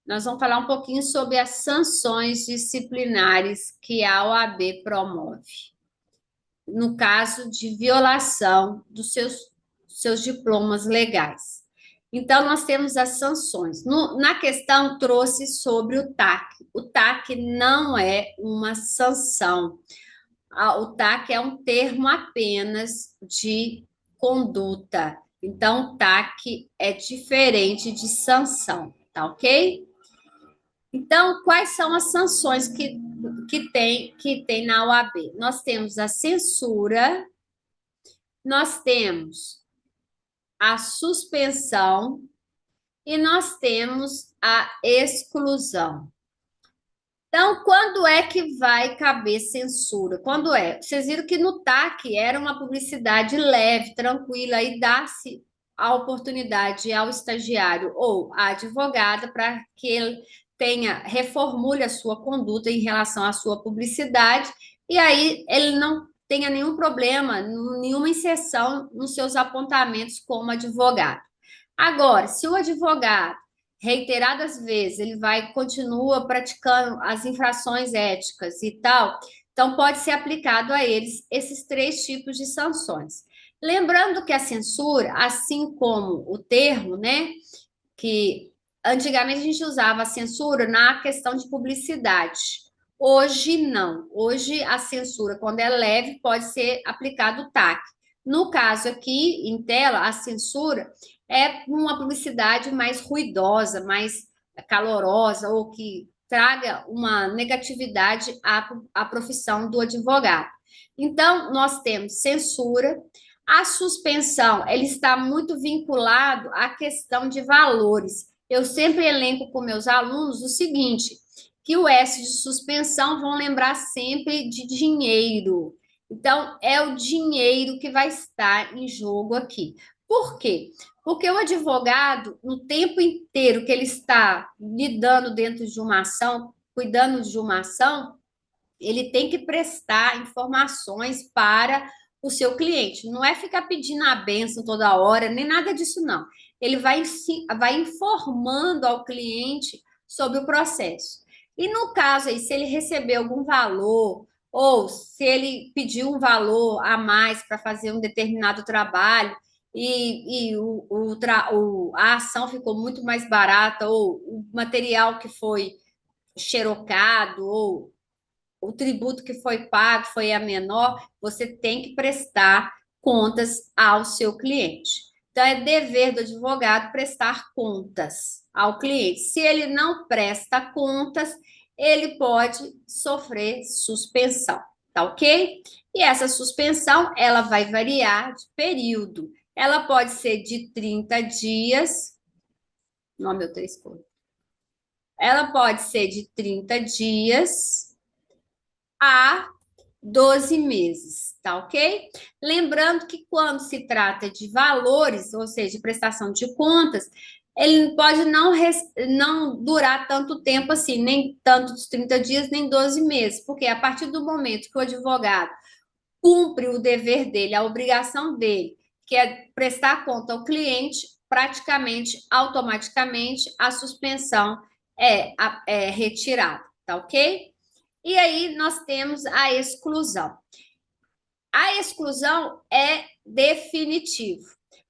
nós vamos falar um pouquinho sobre as sanções disciplinares que a OAB promove no caso de violação dos seus diplomas legais. Então, nós temos as sanções. Na questão, trouxe sobre o TAC. O TAC não é uma sanção. O TAC é um termo apenas de conduta. Então, o TAC é diferente de sanção, tá ok? Então, quais são as sanções que tem na OAB? Nós temos a censura, nós temos a suspensão e nós temos a exclusão. Então, quando é que vai caber censura? Quando é? Vocês viram que no TAC era uma publicidade leve, tranquila, e dá-se a oportunidade ao estagiário ou à advogada para que ele reformule a sua conduta em relação à sua publicidade, e aí ele não tenha nenhum problema, nenhuma inserção nos seus apontamentos como advogado. Agora, se o advogado reiteradas vezes ele continua praticando as infrações éticas e tal, então pode ser aplicado a eles esses três tipos de sanções. Lembrando que a censura, assim como o termo, né, que antigamente a gente usava a censura na questão de publicidade. Hoje não. Hoje a censura, quando é leve, pode ser aplicado o TAC. No caso aqui, em tela, a censura é uma publicidade mais ruidosa, mais calorosa, ou que traga uma negatividade à profissão do advogado. Então, nós temos censura. A suspensão, ele está muito vinculado à questão de valores. Eu sempre elenco com meus alunos o seguinte, que o S de suspensão vão lembrar sempre de dinheiro. Então, é o dinheiro que vai estar em jogo aqui. Por quê? Porque o advogado, no tempo inteiro que ele está lidando dentro de uma ação, cuidando de uma ação, ele tem que prestar informações para o seu cliente. Não é ficar pedindo a bênção toda hora, nem nada disso, não. Ele vai informando ao cliente sobre o processo. E no caso aí, se ele receber algum valor, ou se ele pediu um valor a mais para fazer um determinado trabalho, a ação ficou muito mais barata, ou o material que foi xerocado, ou o tributo que foi pago foi a menor, você tem que prestar contas ao seu cliente. Então, é dever do advogado prestar contas ao cliente. Se ele não presta contas, ele pode sofrer suspensão, tá ok? E essa suspensão, ela vai variar de período. Ela pode ser de 30 dias. Não, meu três cores. Ela pode ser de 30 dias a 12 meses, tá ok? Lembrando que quando se trata de valores, ou seja, de prestação de contas, ele pode não durar tanto tempo assim, nem tanto dos 30 dias, nem 12 meses, porque a partir do momento que o advogado cumpre o dever dele, a obrigação dele, que é prestar conta ao cliente, praticamente, automaticamente, a suspensão é retirada, tá ok? E aí nós temos a exclusão. A exclusão é definitivo.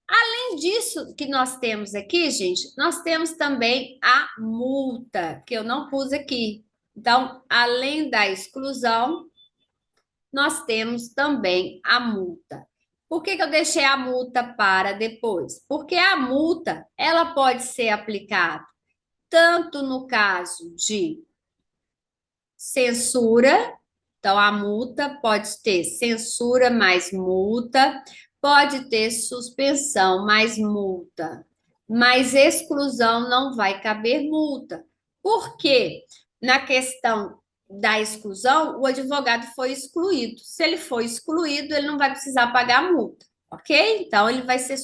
Além disso que nós temos aqui, gente, nós temos também a multa, que eu não pus aqui. Então, além da exclusão, nós temos também a multa. Por que eu deixei a multa para depois? Porque a multa, ela pode ser aplicada tanto no caso de censura, então a multa pode ter censura mais multa, pode ter suspensão mais multa, mas exclusão não vai caber multa. Por quê? Na questão da exclusão, o advogado foi excluído. Se ele foi excluído, ele não vai precisar pagar multa, ok? Então, ele vai ser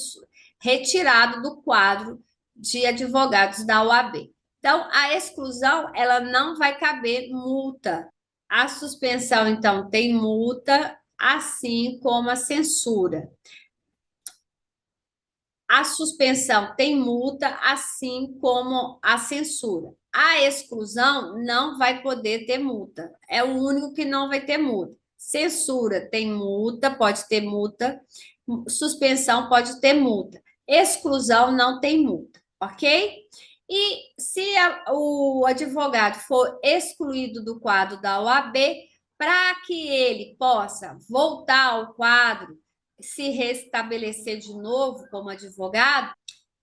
retirado do quadro de advogados da OAB. Então, a exclusão, ela não vai caber multa. A suspensão, então, tem multa, assim como a censura. A suspensão tem multa, assim como a censura. A exclusão não vai poder ter multa. É o único que não vai ter multa. Censura tem multa, pode ter multa. Suspensão pode ter multa. Exclusão não tem multa, ok? E se o advogado for excluído do quadro da OAB, para que ele possa voltar ao quadro, se restabelecer de novo como advogado,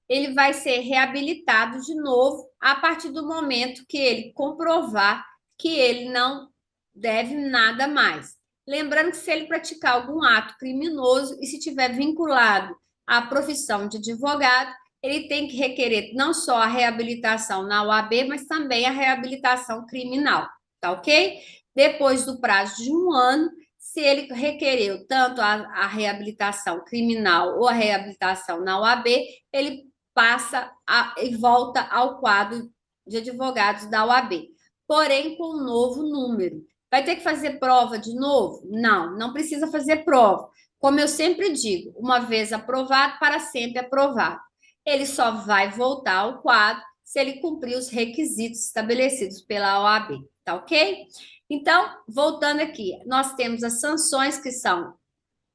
ele vai ser reabilitado de novo a partir do momento que ele comprovar que ele não deve nada mais. Lembrando que se ele praticar algum ato criminoso e se tiver vinculado à profissão de advogado, ele tem que requerer não só a reabilitação na OAB, mas também a reabilitação criminal, tá ok? Depois do prazo de um ano, se ele requereu tanto a reabilitação criminal ou a reabilitação na OAB, ele passa e volta ao quadro de advogados da OAB, porém com um novo número. Vai ter que fazer prova de novo? Não, não precisa fazer prova. Como eu sempre digo, uma vez aprovado, para sempre aprovado. Ele só vai voltar ao quadro se ele cumprir os requisitos estabelecidos pela OAB, tá ok? Então, voltando aqui, nós temos as sanções que são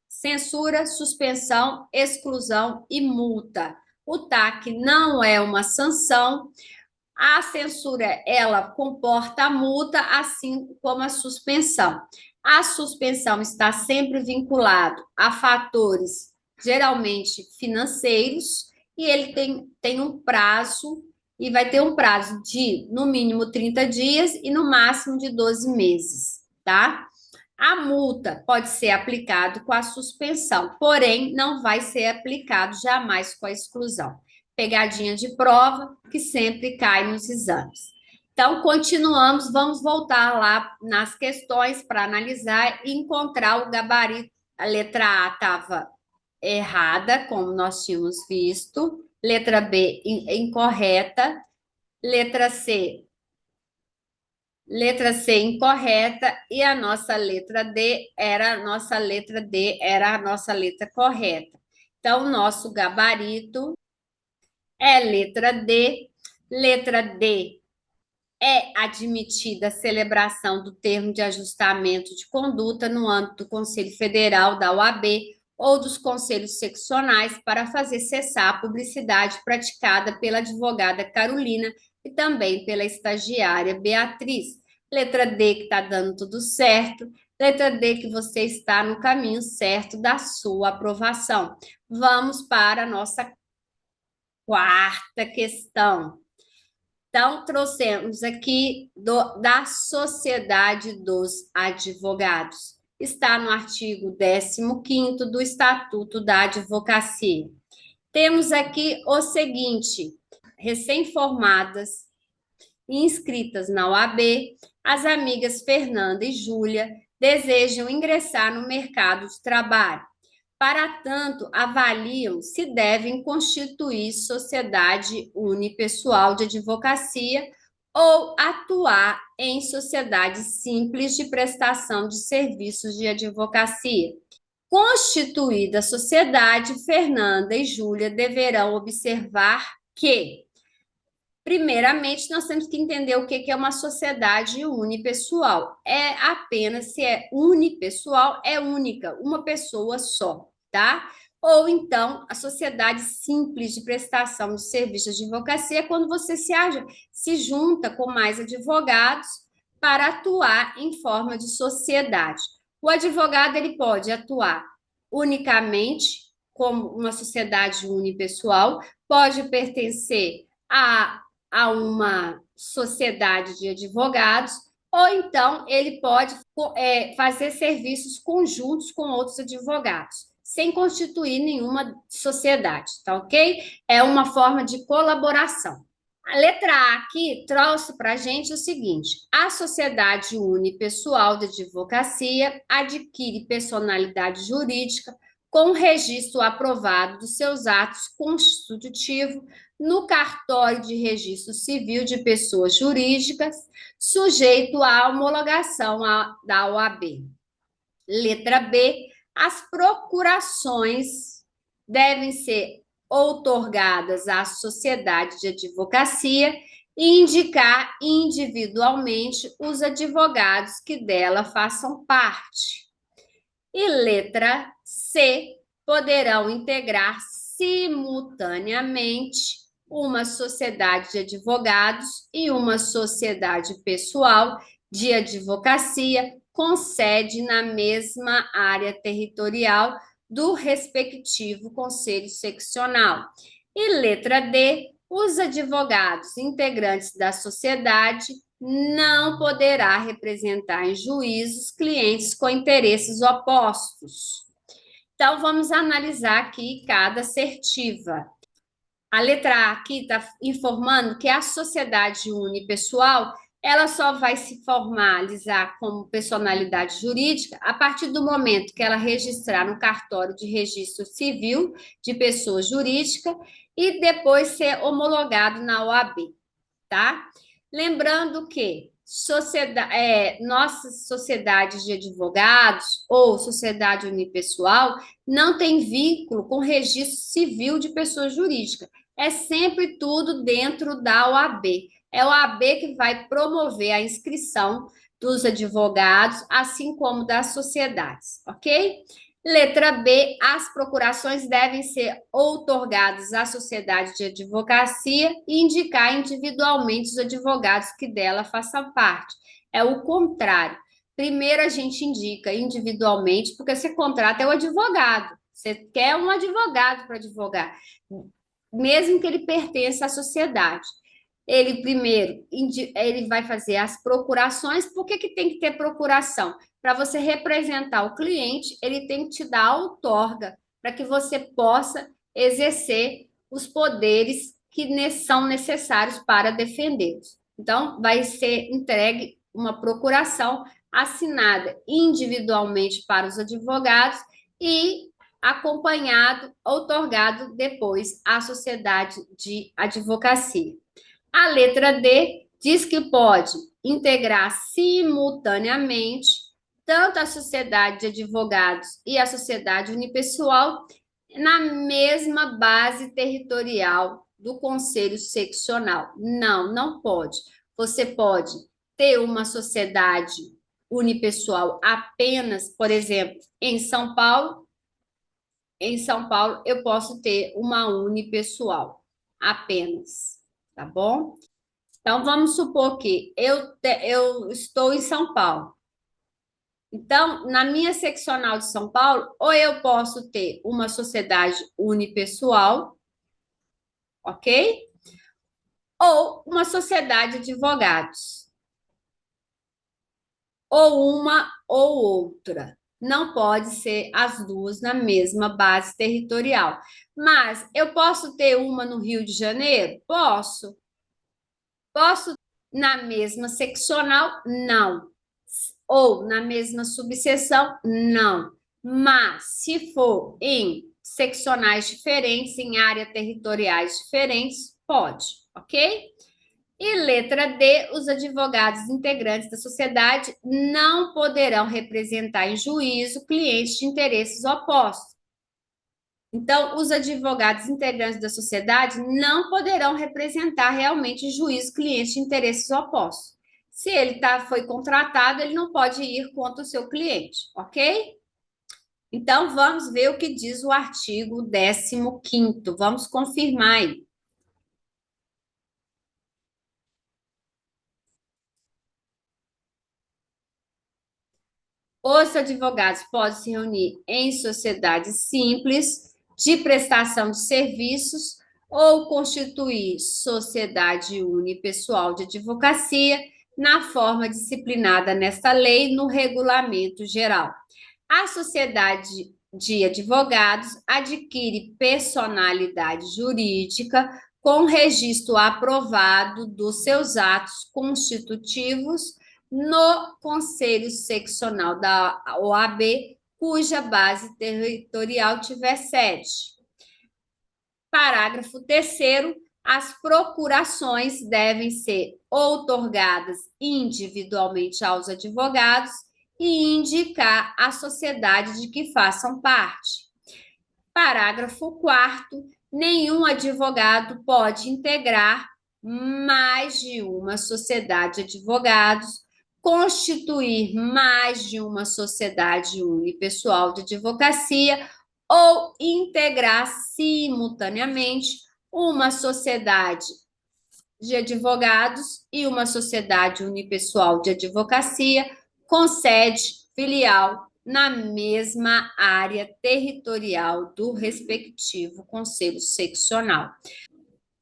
censura, suspensão, exclusão e multa. O TAC não é uma sanção. A censura, ela comporta a multa, assim como a suspensão. A suspensão está sempre vinculado a fatores geralmente financeiros e ele tem um prazo e vai ter um prazo de no mínimo 30 dias e no máximo de 12 meses, tá? A multa pode ser aplicado com a suspensão, porém não vai ser aplicado jamais com a exclusão. Pegadinha de prova que sempre cai nos exames. Então, continuamos, vamos voltar lá nas questões para analisar e encontrar o gabarito. A letra A estava errada, como nós tínhamos visto. Letra B, incorreta. Letra C, Letra C incorreta e a nossa letra D era a nossa letra correta. Então, nosso gabarito é letra D. Letra D é admitida a celebração do termo de ajustamento de conduta no âmbito do Conselho Federal da OAB ou dos conselhos seccionais para fazer cessar a publicidade praticada pela advogada Carolina e também pela estagiária Beatriz. Letra D, que está dando tudo certo. Letra D, que você está no caminho certo da sua aprovação. Vamos para a nossa quarta questão. Então, trouxemos aqui da Sociedade dos Advogados. Está no artigo 15º do Estatuto da Advocacia. Temos aqui o seguinte: recém-formadas e inscritas na OAB, as amigas Fernanda e Júlia desejam ingressar no mercado de trabalho. Para tanto, avaliam se devem constituir sociedade unipessoal de advocacia ou atuar em sociedade simples de prestação de serviços de advocacia. Constituída a sociedade, Fernanda e Júlia deverão observar que, primeiramente, nós temos que entender o que é uma sociedade unipessoal. É apenas, se é unipessoal, é única, uma pessoa só, tá? Ou então, a sociedade simples de prestação de serviços de advocacia é quando você se junta com mais advogados para atuar em forma de sociedade. O advogado ele pode atuar unicamente como uma sociedade unipessoal, pode pertencer a uma sociedade de advogados, ou então ele pode fazer serviços conjuntos com outros advogados, sem constituir nenhuma sociedade, tá ok? É uma forma de colaboração. A letra A aqui trouxe para a gente o seguinte: a sociedade unipessoal de advocacia adquire personalidade jurídica com registro aprovado dos seus atos constitutivos no cartório de registro civil de pessoas jurídicas, sujeito à homologação da OAB. Letra B, as procurações devem ser outorgadas à sociedade de advocacia e indicar individualmente os advogados que dela façam parte. E letra C, poderão integrar simultaneamente uma sociedade de advogados e uma sociedade pessoal de advocacia com sede na mesma área territorial do respectivo conselho seccional. E letra D, os advogados integrantes da sociedade não poderá representar em juízos clientes com interesses opostos. Então, vamos analisar aqui cada assertiva. A letra A aqui está informando que a sociedade unipessoal ela só vai se formalizar como personalidade jurídica a partir do momento que ela registrar no cartório de registro civil de pessoa jurídica e depois ser homologado na OAB, tá? Lembrando que nossas sociedades de advogados ou sociedade unipessoal não tem vínculo com registro civil de pessoa jurídica. É sempre tudo dentro da OAB. É a OAB que vai promover a inscrição dos advogados, assim como das sociedades, ok? Letra B, as procurações devem ser outorgadas à sociedade de advocacia e indicar individualmente os advogados que dela façam parte. É o contrário. Primeiro a gente indica individualmente, porque você contrata o advogado. Você quer um advogado para advogar, mesmo que ele pertença à sociedade. Ele primeiro ele vai fazer as procurações. Por que tem que ter procuração? Para você representar o cliente, ele tem que te dar a outorga para que você possa exercer os poderes que são necessários para defendê-los. Então, vai ser entregue uma procuração assinada individualmente para os advogados e acompanhado, outorgado depois à sociedade de advocacia. A letra D Diz que pode integrar simultaneamente tanto a sociedade de advogados e a sociedade unipessoal na mesma base territorial do conselho seccional. Não, não pode. Você pode ter uma sociedade unipessoal apenas, por exemplo, em São Paulo. Em São Paulo, eu posso ter uma unipessoal apenas, tá bom? Então, vamos supor que eu estou em São Paulo. Então, na minha seccional de São Paulo, ou eu posso ter uma sociedade unipessoal, ok? Ou uma sociedade de advogados, ou uma ou outra. Não pode ser as duas na mesma base territorial. Mas eu posso ter uma no Rio de Janeiro? Posso. Posso na mesma seccional? Não. Ou na mesma subseção? Não. Mas se for em seccionais diferentes, em áreas territoriais diferentes, pode, ok? E letra D, os advogados integrantes da sociedade não poderão representar em juízo clientes de interesses opostos. Então, os advogados integrantes da sociedade não poderão representar realmente em juízo clientes de interesses opostos. Se ele foi contratado, ele não pode ir contra o seu cliente, ok? Então, vamos ver o que diz o artigo 15º. Vamos confirmar aí. Os advogados podem se reunir em sociedades simples de prestação de serviços ou constituir sociedade unipessoal de advocacia na forma disciplinada nesta lei no regulamento geral. A sociedade de advogados adquire personalidade jurídica com registro aprovado dos seus atos constitutivos no Conselho Seccional da OAB, cuja base territorial tiver sede. Parágrafo 3º, as procurações devem ser outorgadas individualmente aos advogados e indicar a sociedade de que façam parte. Parágrafo 4º, nenhum advogado pode integrar mais de uma sociedade de advogados, constituir mais de uma sociedade unipessoal de advocacia ou integrar simultaneamente uma sociedade de advogados e uma sociedade unipessoal de advocacia com sede filial na mesma área territorial do respectivo conselho seccional.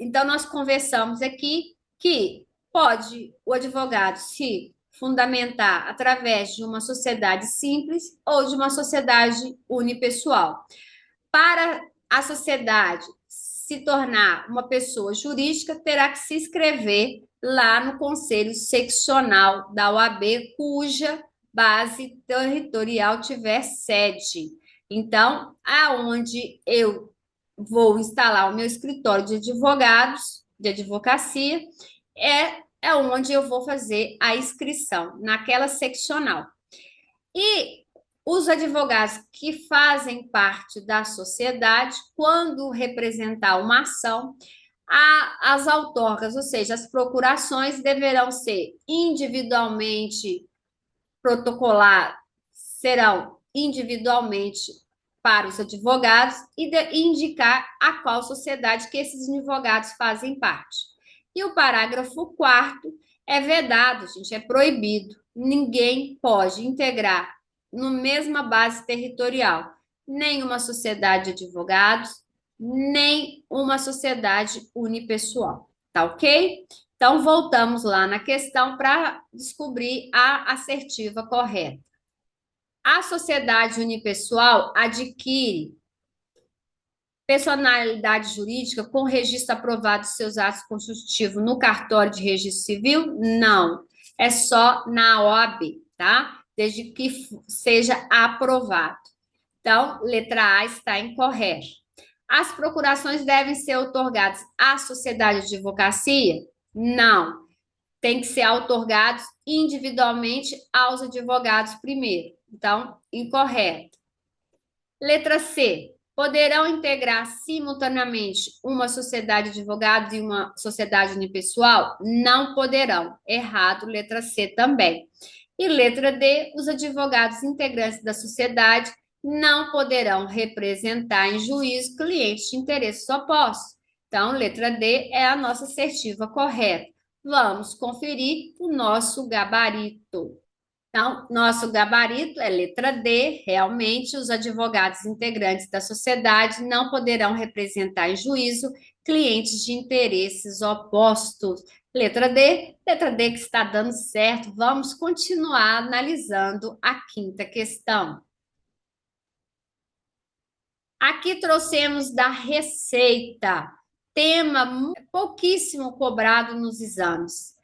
Então, nós conversamos aqui que pode o advogado se fundamentar através de uma sociedade simples ou de uma sociedade unipessoal. Para a sociedade se tornar uma pessoa jurídica, terá que se inscrever lá no Conselho Seccional da OAB, cuja base territorial tiver sede. Então, aonde eu vou instalar o meu escritório de advogados, de advocacia, é onde eu vou fazer a inscrição, naquela seccional. E os advogados que fazem parte da sociedade, quando representar uma ação, as outorgas, ou seja, as procurações deverão ser individualmente protocolar, serão individualmente para os advogados e indicar a qual sociedade que esses advogados fazem parte. E o parágrafo 4º é vedado, gente, é proibido. Ninguém pode integrar na mesma base territorial nem uma sociedade de advogados, nem uma sociedade unipessoal, tá ok? Então, voltamos lá na questão para descobrir a assertiva correta. A sociedade unipessoal adquire personalidade jurídica com registro aprovado de seus atos constitutivos no cartório de registro civil? Não. É só na OAB, tá? Desde que seja aprovado. Então, letra A está incorreta. As procurações devem ser outorgadas à sociedade de advocacia? Não. Tem que ser outorgados individualmente aos advogados primeiro. Então, incorreto. Letra C. Poderão integrar simultaneamente uma sociedade de advogados e uma sociedade unipessoal? Não poderão. Errado, letra C também. E letra D. Os advogados integrantes da sociedade não poderão representar em juízo clientes de interesses opostos. Então, letra D é a nossa assertiva correta. Vamos conferir o nosso gabarito. Então, nosso gabarito é letra D. Realmente, os advogados integrantes da sociedade não poderão representar em juízo clientes de interesses opostos. Letra D que está dando certo. Vamos continuar analisando a quinta questão. Aqui trouxemos da receita, tema pouquíssimo cobrado nos exames.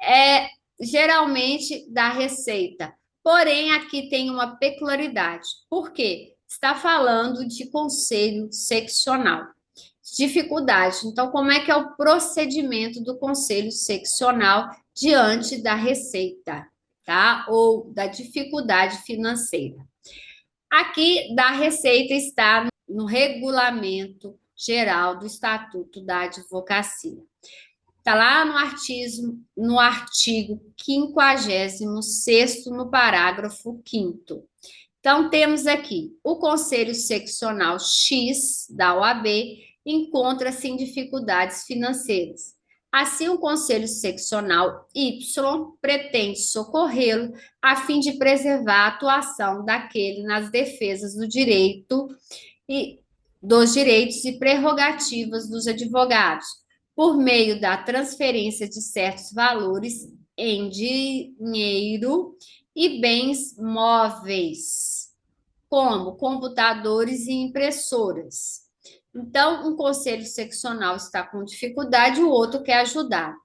É geralmente da receita. Porém, aqui tem uma peculiaridade. Por quê? Está falando de conselho seccional. Dificuldade. Então, como é que é o procedimento do conselho seccional diante da receita, tá? Ou da dificuldade financeira. Aqui da receita está no regulamento geral do Estatuto da Advocacia. Está lá no artigo 56º, no parágrafo 5º. Então, temos aqui, o Conselho Seccional X da OAB encontra-se em dificuldades financeiras. Assim, o Conselho Seccional Y pretende socorrê-lo a fim de preservar a atuação daquele nas defesas do direito e dos direitos e prerrogativas dos advogados, por meio da transferência de certos valores em dinheiro e bens móveis, como computadores e impressoras. Então, um conselho seccional está com dificuldade, o outro quer ajudar.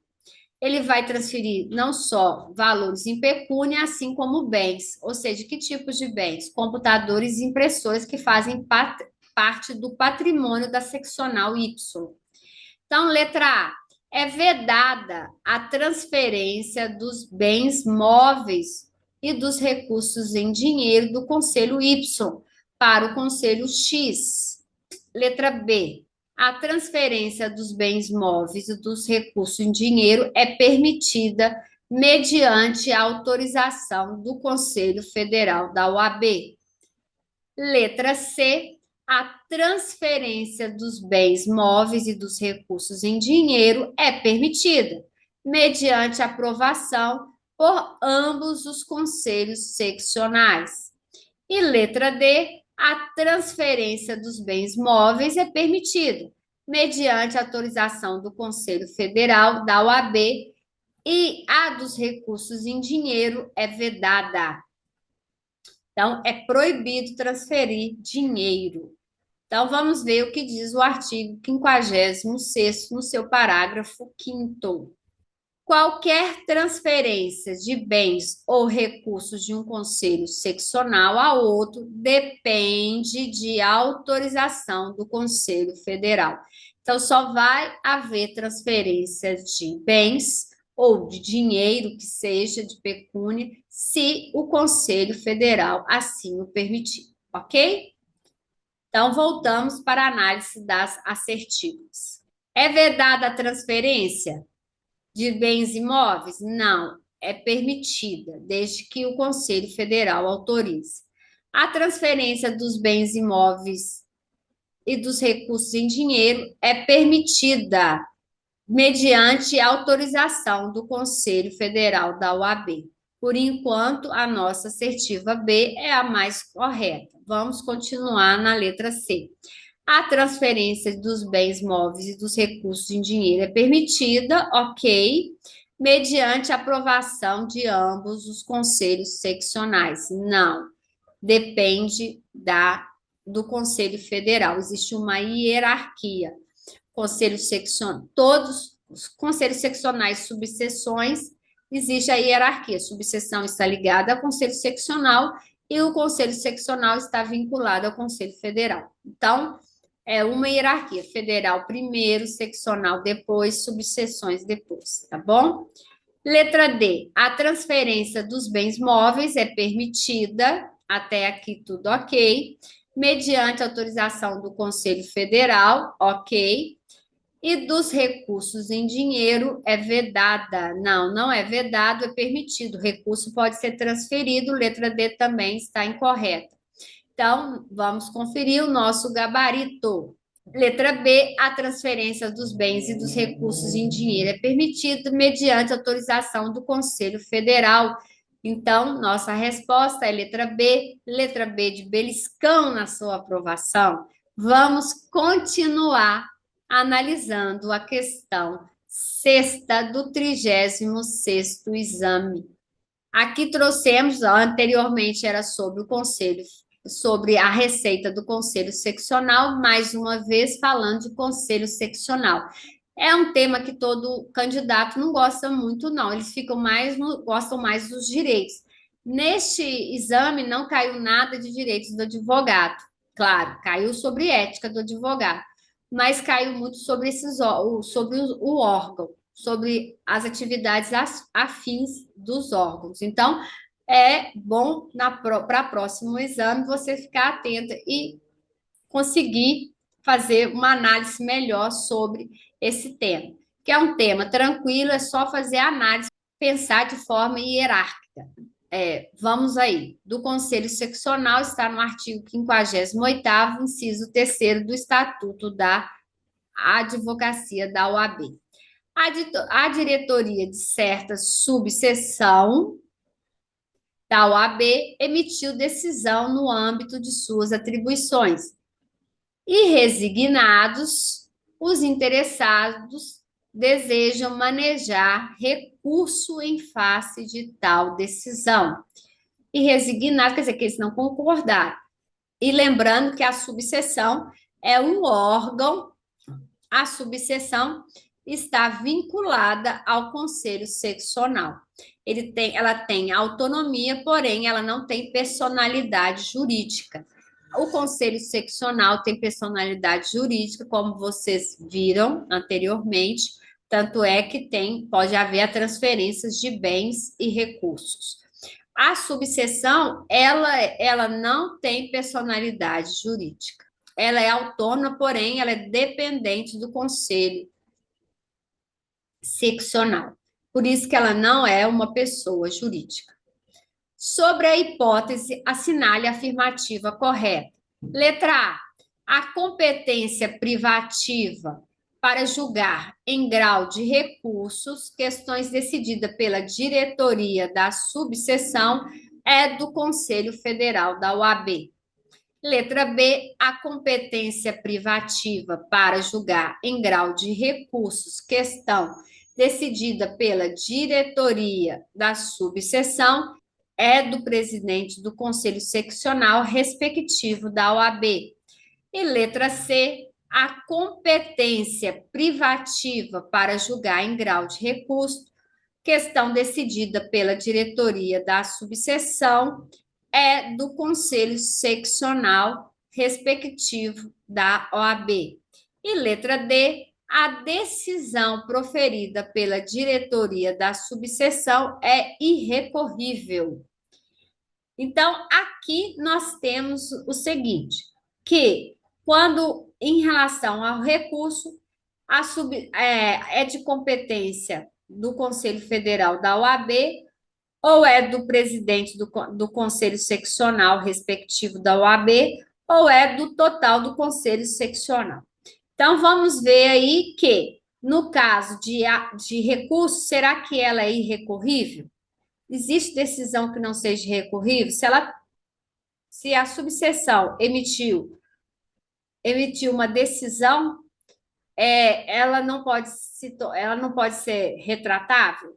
Ele vai transferir não só valores em pecúnia, assim como bens. Ou seja, que tipos de bens? Computadores e impressoras que fazem parte do patrimônio da seccional Y. Então, letra A, é vedada a transferência dos bens móveis e dos recursos em dinheiro do Conselho Y para o Conselho X. Letra B, a transferência dos bens móveis e dos recursos em dinheiro é permitida mediante a autorização do Conselho Federal da OAB. Letra C, a transferência dos bens móveis e dos recursos em dinheiro é permitida, mediante aprovação por ambos os conselhos seccionais. E letra D, a transferência dos bens móveis é permitida, mediante autorização do Conselho Federal, da OAB, e a dos recursos em dinheiro é vedada. Então, é proibido transferir dinheiro. Então, vamos ver o que diz o artigo 56º, no seu parágrafo 5º. Qualquer transferência de bens ou recursos de um conselho seccional a outro depende de autorização do Conselho Federal. Então, só vai haver transferência de bens ou de dinheiro, que seja de pecúnia, se o Conselho Federal assim o permitir, ok? Então, voltamos para a análise das assertivas. É vedada a transferência de bens imóveis? Não, é permitida, desde que o Conselho Federal autorize. A transferência dos bens imóveis e dos recursos em dinheiro é permitida mediante autorização do Conselho Federal da OAB. Por enquanto, a nossa assertiva B é a mais correta. Vamos continuar na letra C. A transferência dos bens móveis e dos recursos em dinheiro é permitida, ok, mediante aprovação de ambos os conselhos seccionais. Não, depende do Conselho Federal. Existe uma hierarquia. Conselho seccional, todos os conselhos seccionais, subseções, existe a hierarquia. Subseção está ligada ao conselho seccional e o conselho seccional está vinculado ao Conselho Federal. Então, é uma hierarquia, federal primeiro, seccional depois, subseções depois, tá bom? Letra D, a transferência dos bens móveis é permitida, até aqui tudo ok, mediante autorização do Conselho Federal, ok, e dos recursos em dinheiro é vedada. Não, não é vedado, é permitido. O recurso pode ser transferido, letra D também está incorreta. Então, vamos conferir o nosso gabarito. Letra B, a transferência dos bens e dos recursos em dinheiro é permitida mediante autorização do Conselho Federal. Então, nossa resposta é letra B de beliscão na sua aprovação. Vamos continuar analisando a questão sexta do 36º exame. Aqui trouxemos, anteriormente era sobre o conselho, sobre a receita do conselho seccional, mais uma vez falando de conselho seccional. É um tema que todo candidato não gosta muito, não. Eles gostam mais dos direitos. Neste exame não caiu nada de direitos do advogado. Claro, caiu sobre ética do advogado, mas caiu muito sobre sobre o órgão, sobre as atividades afins dos órgãos. Então, é bom para o próximo exame você ficar atenta e conseguir fazer uma análise melhor sobre esse tema, que é um tema tranquilo, é só fazer a análise, pensar de forma hierárquica. Vamos aí. Do Conselho Seccional está no artigo 58º, inciso 3º do Estatuto da Advocacia da OAB. A diretoria de certa subseção da OAB emitiu decisão no âmbito de suas atribuições. E resignados, os interessados desejam manejar recurso em face de tal decisão. E resignados quer dizer que eles não concordaram. E lembrando que a subseção é um órgão, a subseção está vinculada ao conselho seccional. Ela tem autonomia, porém ela não tem personalidade jurídica. O conselho seccional tem personalidade jurídica, como vocês viram anteriormente, tanto é que pode haver a transferência de bens e recursos. A subseção, ela não tem personalidade jurídica. Ela é autônoma, porém, ela é dependente do conselho seccional. Por isso que ela não é uma pessoa jurídica. Sobre a hipótese, assinale a afirmativa correta. Letra A. A competência privativa para julgar em grau de recursos questões decididas pela diretoria da subseção é do Conselho Federal da OAB. Letra B, a competência privativa para julgar em grau de recursos, questão decidida pela diretoria da subseção, é do presidente do Conselho Seccional respectivo da OAB. E letra C, a competência privativa para julgar em grau de recurso, questão decidida pela diretoria da subseção, é do Conselho Seccional respectivo da OAB. E letra D, a decisão proferida pela diretoria da subseção é irrecorrível. Então, aqui nós temos o seguinte, que quando, em relação ao recurso, é de competência do Conselho Federal da OAB, ou é do presidente do Conselho Seccional respectivo da OAB, ou é do total do Conselho Seccional. Então, vamos ver aí que, no caso de recurso, será que ela é irrecorrível? Existe decisão que não seja recorrível? Se a subseção emitiu uma decisão, ela não pode ser retratável?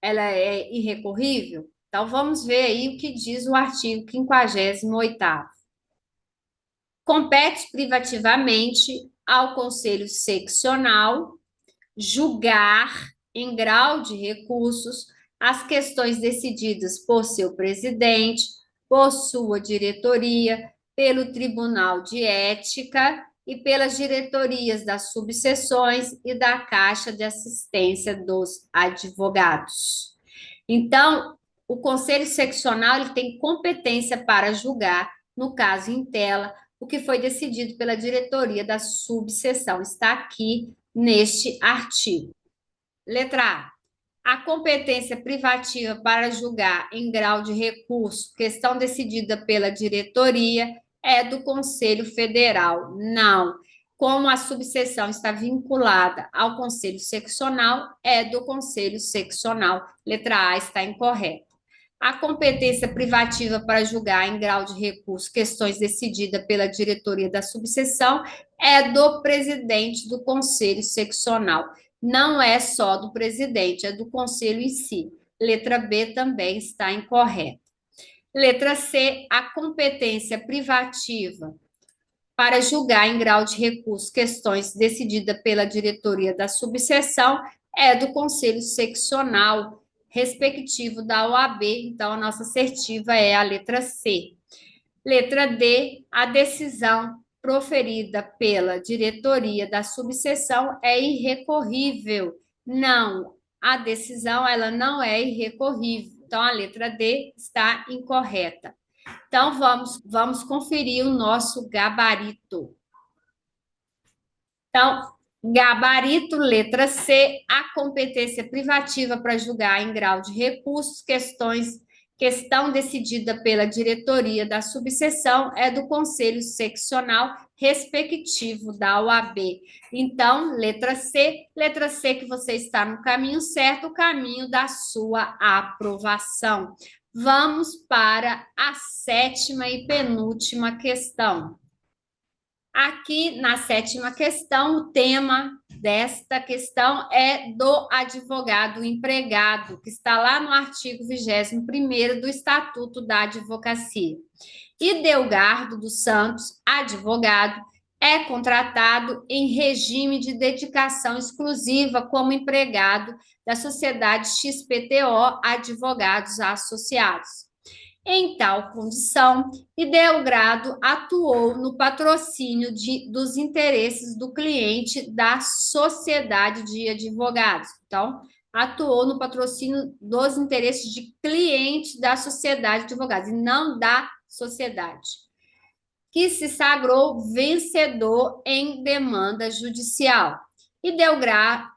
Ela é irrecorrível? Então, vamos ver aí o que diz o artigo 58º. Compete privativamente ao Conselho Seccional julgar, em grau de recursos, as questões decididas por seu presidente, por sua diretoria, pelo Tribunal de Ética e pelas diretorias das subseções e da Caixa de Assistência dos Advogados. Então, o Conselho Seccional ele tem competência para julgar, no caso em tela, o que foi decidido pela diretoria da subseção. Está aqui neste artigo. Letra A. A competência privativa para julgar em grau de recurso, questão decidida pela diretoria, é do Conselho Federal. Não. Como a subseção está vinculada ao Conselho Seccional, é do Conselho Seccional. Letra A está incorreta. A competência privativa para julgar em grau de recurso questões decididas pela diretoria da subseção é do presidente do Conselho Seccional. Não é só do presidente, é do conselho em si. Letra B também está incorreta. Letra C, a competência privativa para julgar em grau de recurso questões decididas pela diretoria da subseção é do conselho seccional respectivo da OAB. Então, a nossa assertiva é a letra C. Letra D, a decisão proferida pela diretoria da subseção é irrecorrível. Não, a decisão ela não é irrecorrível. Então, a letra D está incorreta. Então, vamos conferir o nosso gabarito. Então, gabarito, letra C, a competência privativa para julgar em grau de recursos, questão decidida pela diretoria da subseção é do Conselho Seccional respectivo da OAB. Então, letra C que você está no caminho certo, o caminho da sua aprovação. Vamos para a sétima e penúltima questão. Aqui na sétima questão, o tema desta questão é do advogado empregado, que está lá no artigo 21º do Estatuto da Advocacia. Idelgardo dos Santos, advogado, é contratado em regime de dedicação exclusiva como empregado da Sociedade XPTO Advogados Associados. Em tal condição, Idelgrado atuou no patrocínio dos interesses do cliente da sociedade de advogados. Então, atuou no patrocínio dos interesses de cliente da sociedade de advogados, e não da sociedade, que se sagrou vencedor em demanda judicial. Idelgardo,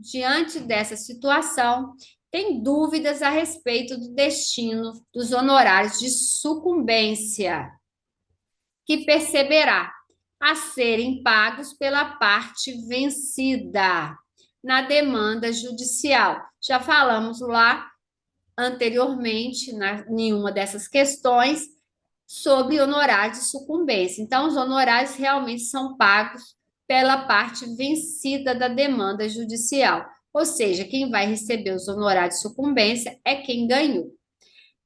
diante dessa situação, tem dúvidas a respeito do destino dos honorários de sucumbência, que perceberá a serem pagos pela parte vencida na demanda judicial. Já falamos lá anteriormente, em uma dessas questões, sobre honorários de sucumbência. Então, os honorários realmente são pagos pela parte vencida da demanda judicial. Ou seja, quem vai receber os honorários de sucumbência é quem ganhou.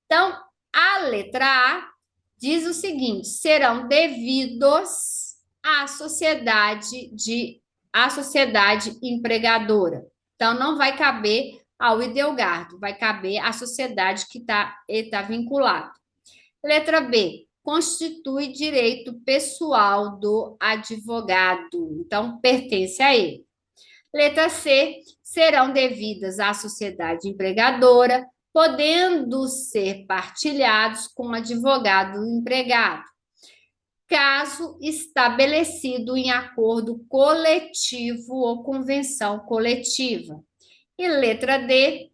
Então, a letra A diz o seguinte: serão devidos à sociedade empregadora. Então, não vai caber ao Idelgardo, vai caber à sociedade que está vinculado. Letra B, constitui direito pessoal do advogado, então pertence a ele. Letra C, serão devidas à sociedade empregadora, podendo ser partilhados com o advogado empregado, caso estabelecido em acordo coletivo ou convenção coletiva. E letra D,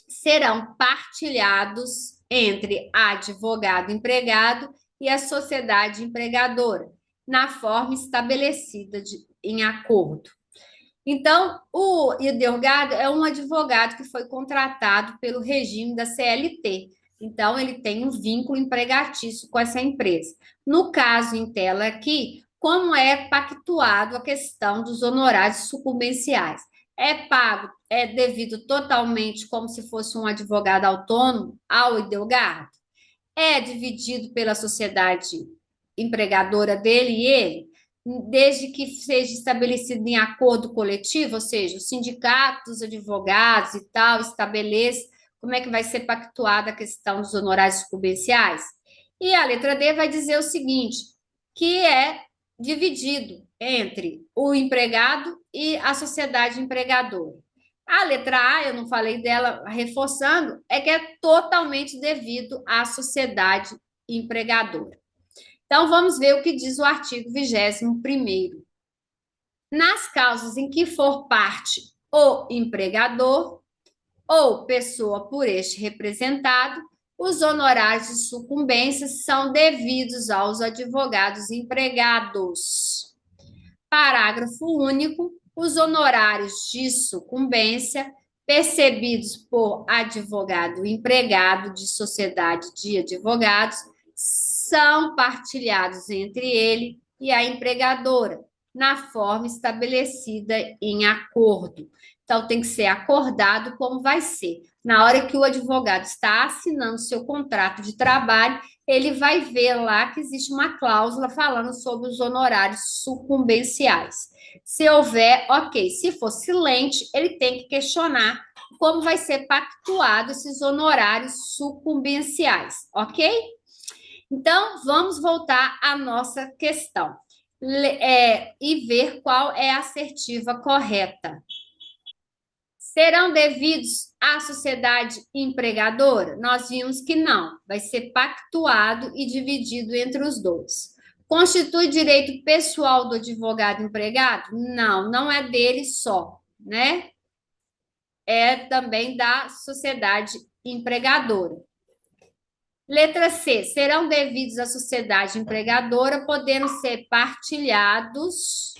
serão partilhados entre advogado empregado e a sociedade empregadora, na forma estabelecida em acordo. Então, o Idelgardo é um advogado que foi contratado pelo regime da CLT. Então, ele tem um vínculo empregatício com essa empresa. No caso em tela aqui, como é pactuado a questão dos honorários sucumbenciais? É pago, é devido totalmente como se fosse um advogado autônomo ao Idelgardo? É dividido pela sociedade empregadora dele e ele? Desde que seja estabelecido em acordo coletivo, ou seja, os sindicatos, os advogados e tal, estabeleça como é que vai ser pactuada a questão dos honorários sucumbenciais. E a letra D vai dizer o seguinte, que é dividido entre o empregado e a sociedade empregadora. A letra A, eu não falei dela, reforçando, é que é totalmente devido à sociedade empregadora. Então, vamos ver o que diz o artigo 21º. Nas causas em que for parte o empregador ou pessoa por este representado, os honorários de sucumbência são devidos aos advogados empregados. Parágrafo único. Os honorários de sucumbência percebidos por advogado empregado de sociedade de advogados são partilhados entre ele e a empregadora, na forma estabelecida em acordo. Então, tem que ser acordado como vai ser. Na hora que o advogado está assinando seu contrato de trabalho, ele vai ver lá que existe uma cláusula falando sobre os honorários sucumbenciais. Se houver, ok. Se for silente, ele tem que questionar como vai ser pactuado esses honorários sucumbenciais, ok? Então, vamos voltar à nossa questão e ver qual é a assertiva correta. Serão devidos à sociedade empregadora? Nós vimos que não, vai ser pactuado e dividido entre os dois. Constitui direito pessoal do advogado empregado? Não, não é dele só, né? É também da sociedade empregadora. Letra C. Serão devidos à sociedade empregadora, podendo ser partilhados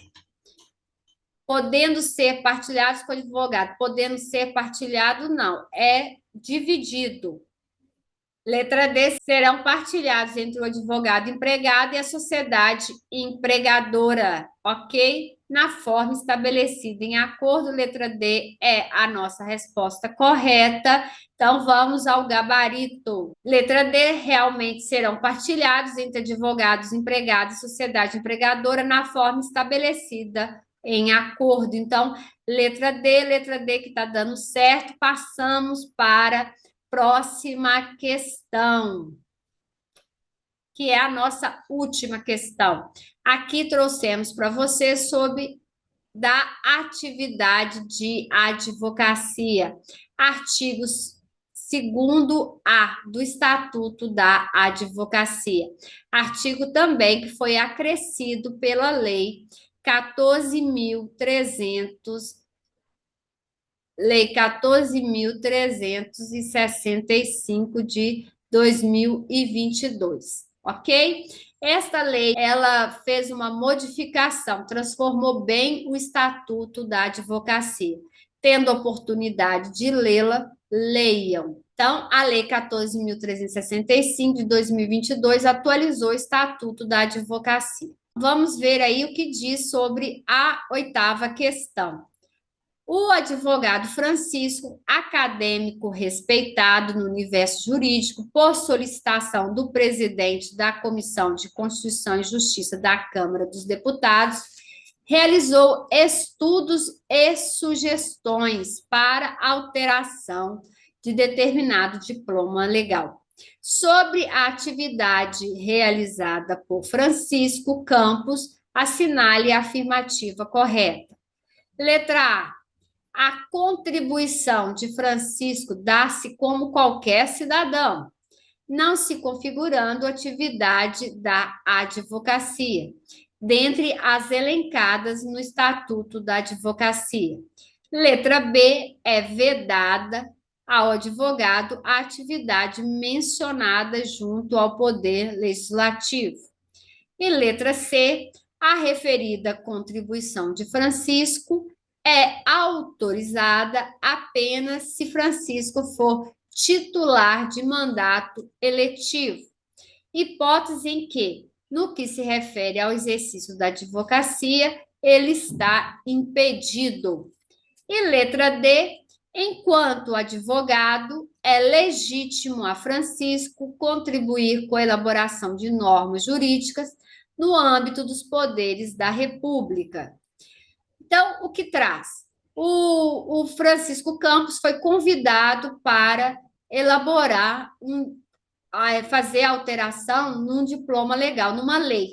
com o advogado, podendo ser partilhado, não, é dividido. Letra D, serão partilhados entre o advogado empregado e a sociedade empregadora, ok? Na forma estabelecida em acordo. Letra D é a nossa resposta correta. Então, vamos ao gabarito. Letra D, realmente serão partilhados entre advogados empregados e sociedade empregadora na forma estabelecida em acordo. Então, letra D que está dando certo. Passamos para próxima questão, que é a nossa última questão. Aqui trouxemos para você sobre da atividade de advocacia, artigos 2º-A do Estatuto da Advocacia. Artigo também que foi acrescido pela Lei 14.300 Lei 14.365 de 2022, ok? Esta lei, ela fez uma modificação, transformou bem o Estatuto da Advocacia. Tendo oportunidade de lê-la, leiam. Então, a Lei 14.365 de 2022 atualizou o Estatuto da Advocacia. Vamos ver aí o que diz sobre a 8ª questão. O advogado Francisco, acadêmico respeitado no universo jurídico, por solicitação do presidente da Comissão de Constituição e Justiça da Câmara dos Deputados, realizou estudos e sugestões para alteração de determinado diploma legal. Sobre a atividade realizada por Francisco Campos, assinale a afirmativa correta. Letra A contribuição de Francisco dá-se como qualquer cidadão, não se configurando atividade da advocacia, dentre as elencadas no Estatuto da Advocacia. Letra B é vedada ao advogado a atividade mencionada junto ao Poder Legislativo. E letra C, a referida contribuição de Francisco é autorizada apenas se Francisco for titular de mandato eletivo, hipótese em que, no que se refere ao exercício da advocacia, ele está impedido. E letra D, enquanto advogado, é legítimo a Francisco contribuir com a elaboração de normas jurídicas no âmbito dos poderes da República. Então, o que traz? O Francisco Campos foi convidado para elaborar, fazer alteração num diploma legal, numa lei.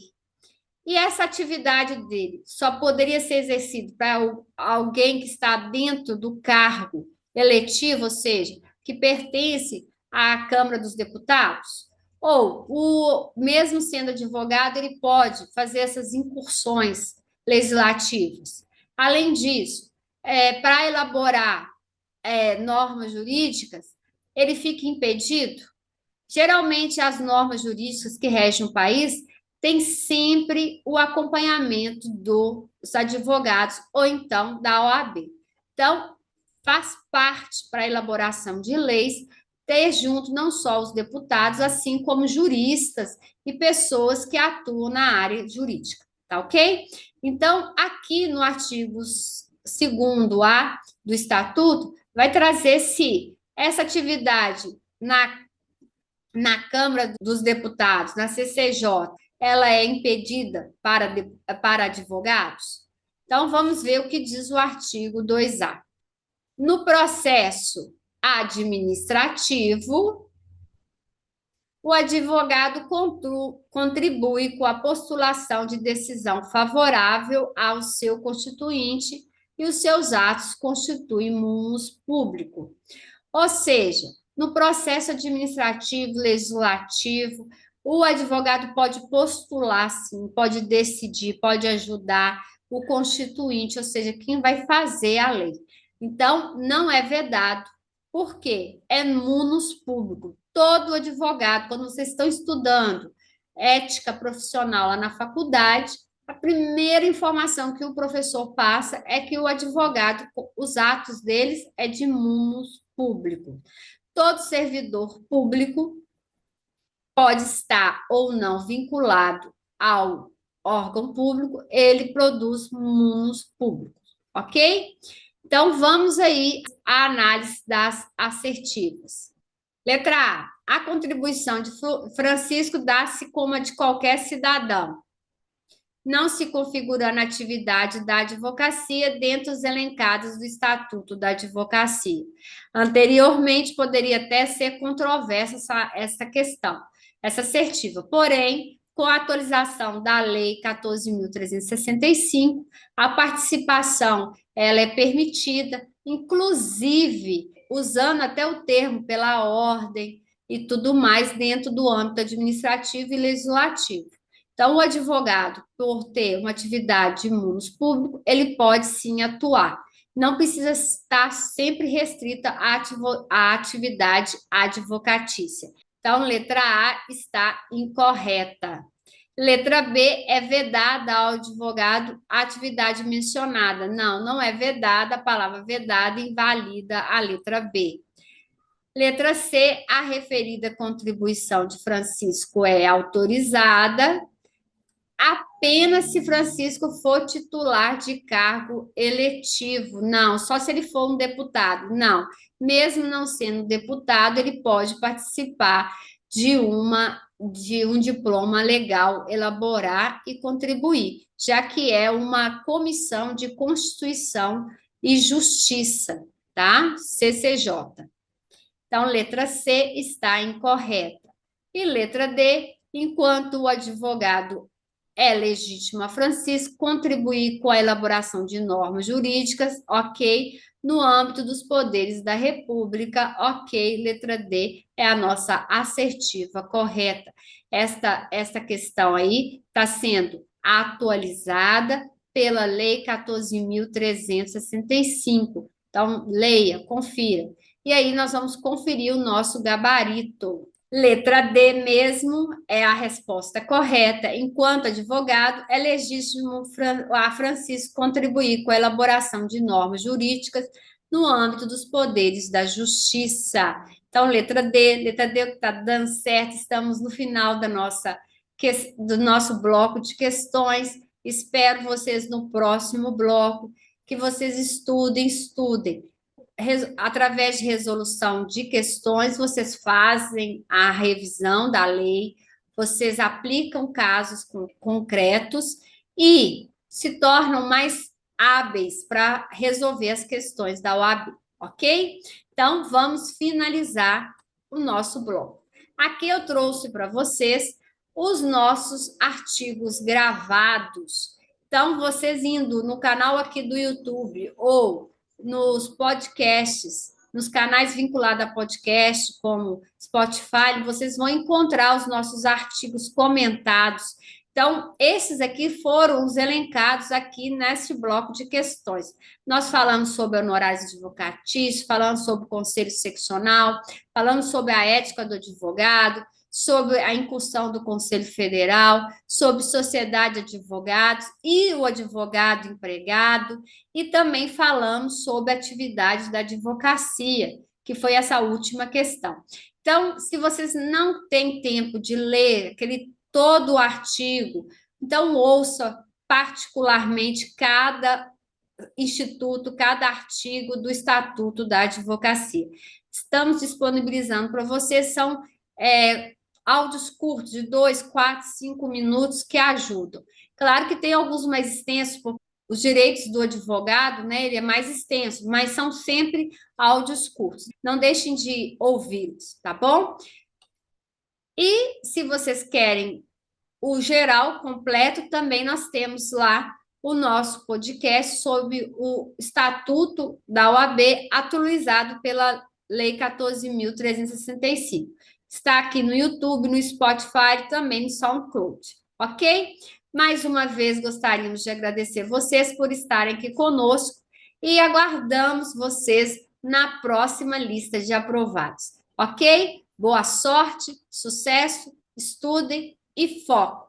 E essa atividade dele só poderia ser exercida para alguém que está dentro do cargo eletivo, ou seja, que pertence à Câmara dos Deputados? Ou, mesmo sendo advogado, ele pode fazer essas incursões legislativas. Além disso, para elaborar normas jurídicas, ele fica impedido. Geralmente, as normas jurídicas que regem o país têm sempre o acompanhamento dos advogados ou então da OAB. Então, faz parte para a elaboração de leis ter junto não só os deputados, assim como juristas e pessoas que atuam na área jurídica, tá ok? Então, aqui no artigo 2º-A do Estatuto, vai trazer se essa atividade na Câmara dos Deputados, na CCJ, ela é impedida para advogados? Então, vamos ver o que diz o artigo 2A. No processo administrativo, o advogado contribui com a postulação de decisão favorável ao seu constituinte e os seus atos constituem munus público. Ou seja, no processo administrativo, legislativo, o advogado pode postular, sim, pode decidir, pode ajudar o constituinte, ou seja, quem vai fazer a lei. Então, não é vedado. Por quê? É munus público. Todo advogado, quando vocês estão estudando ética profissional lá na faculdade, a primeira informação que o professor passa é que o advogado, os atos deles é de munus público. Todo servidor público pode estar ou não vinculado ao órgão público, ele produz munus públicos, ok? Então, vamos aí à análise das assertivas. Letra A contribuição de Francisco dá-se como a de qualquer cidadão, não se configurando a atividade da advocacia dentro dos elencados do Estatuto da Advocacia. Anteriormente, poderia até ser controversa essa questão, essa assertiva. Porém, com a atualização da Lei 14.365, a participação ela é permitida, inclusive usando até o termo pela ordem e tudo mais dentro do âmbito administrativo e legislativo. Então, o advogado, por ter uma atividade de munus público, ele pode sim atuar. Não precisa estar sempre restrita à atividade advocatícia. Então, letra A está incorreta. Letra B, é vedada ao advogado a atividade mencionada. Não, não é vedada, a palavra vedada invalida a letra B. Letra C, a referida contribuição de Francisco é autorizada apenas se Francisco for titular de cargo eletivo. Não, só se ele for um deputado. Não, mesmo não sendo deputado, ele pode participar de um diploma legal, elaborar e contribuir, já que é uma comissão de Constituição e Justiça, tá? CCJ. Então, letra C está incorreta. E letra D, enquanto o advogado é legítimo a Francisco contribuir com a elaboração de normas jurídicas, ok, no âmbito dos poderes da República, ok, letra D é a nossa assertiva correta. Esta questão aí está sendo atualizada pela Lei 14.365. Então, leia, confira. E aí nós vamos conferir o nosso gabarito. Letra D mesmo é a resposta correta. Enquanto advogado, é legítimo a Francisco contribuir com a elaboração de normas jurídicas no âmbito dos poderes da justiça. Então, letra D está dando certo. Estamos no final do nosso bloco de questões. Espero vocês no próximo bloco, que vocês estudem. Através de resolução de questões, vocês fazem a revisão da lei, vocês aplicam casos concretos e se tornam mais hábeis para resolver as questões da OAB, ok? Então, vamos finalizar o nosso bloco. Aqui eu trouxe para vocês os nossos artigos gravados. Então, vocês indo no canal aqui do YouTube ou nos podcasts, nos canais vinculados a podcast, como Spotify, vocês vão encontrar os nossos artigos comentados. Então, esses aqui foram os elencados aqui nesse bloco de questões. Nós falamos sobre honorários advocatícios, falamos sobre o conselho seccional, falamos sobre a ética do advogado, sobre a incursão do Conselho Federal, sobre sociedade de advogados e o advogado empregado, e também falamos sobre a atividade da advocacia, que foi essa última questão. Então, se vocês não têm tempo de ler todo o artigo, então ouça particularmente cada instituto, cada artigo do Estatuto da Advocacia. Estamos disponibilizando para vocês, são áudios curtos, de 2, 4, 5 minutos, que ajudam. Claro que tem alguns mais extensos, os direitos do advogado, né? Ele é mais extenso, mas são sempre áudios curtos. Não deixem de ouvi-los, tá bom? E se vocês querem o geral completo, também nós temos lá o nosso podcast sobre o Estatuto da OAB, atualizado pela Lei 14.365. Está aqui no YouTube, no Spotify, também no SoundCloud, ok? Mais uma vez, gostaríamos de agradecer vocês por estarem aqui conosco e aguardamos vocês na próxima lista de aprovados, ok? Boa sorte, sucesso, estudem e foco!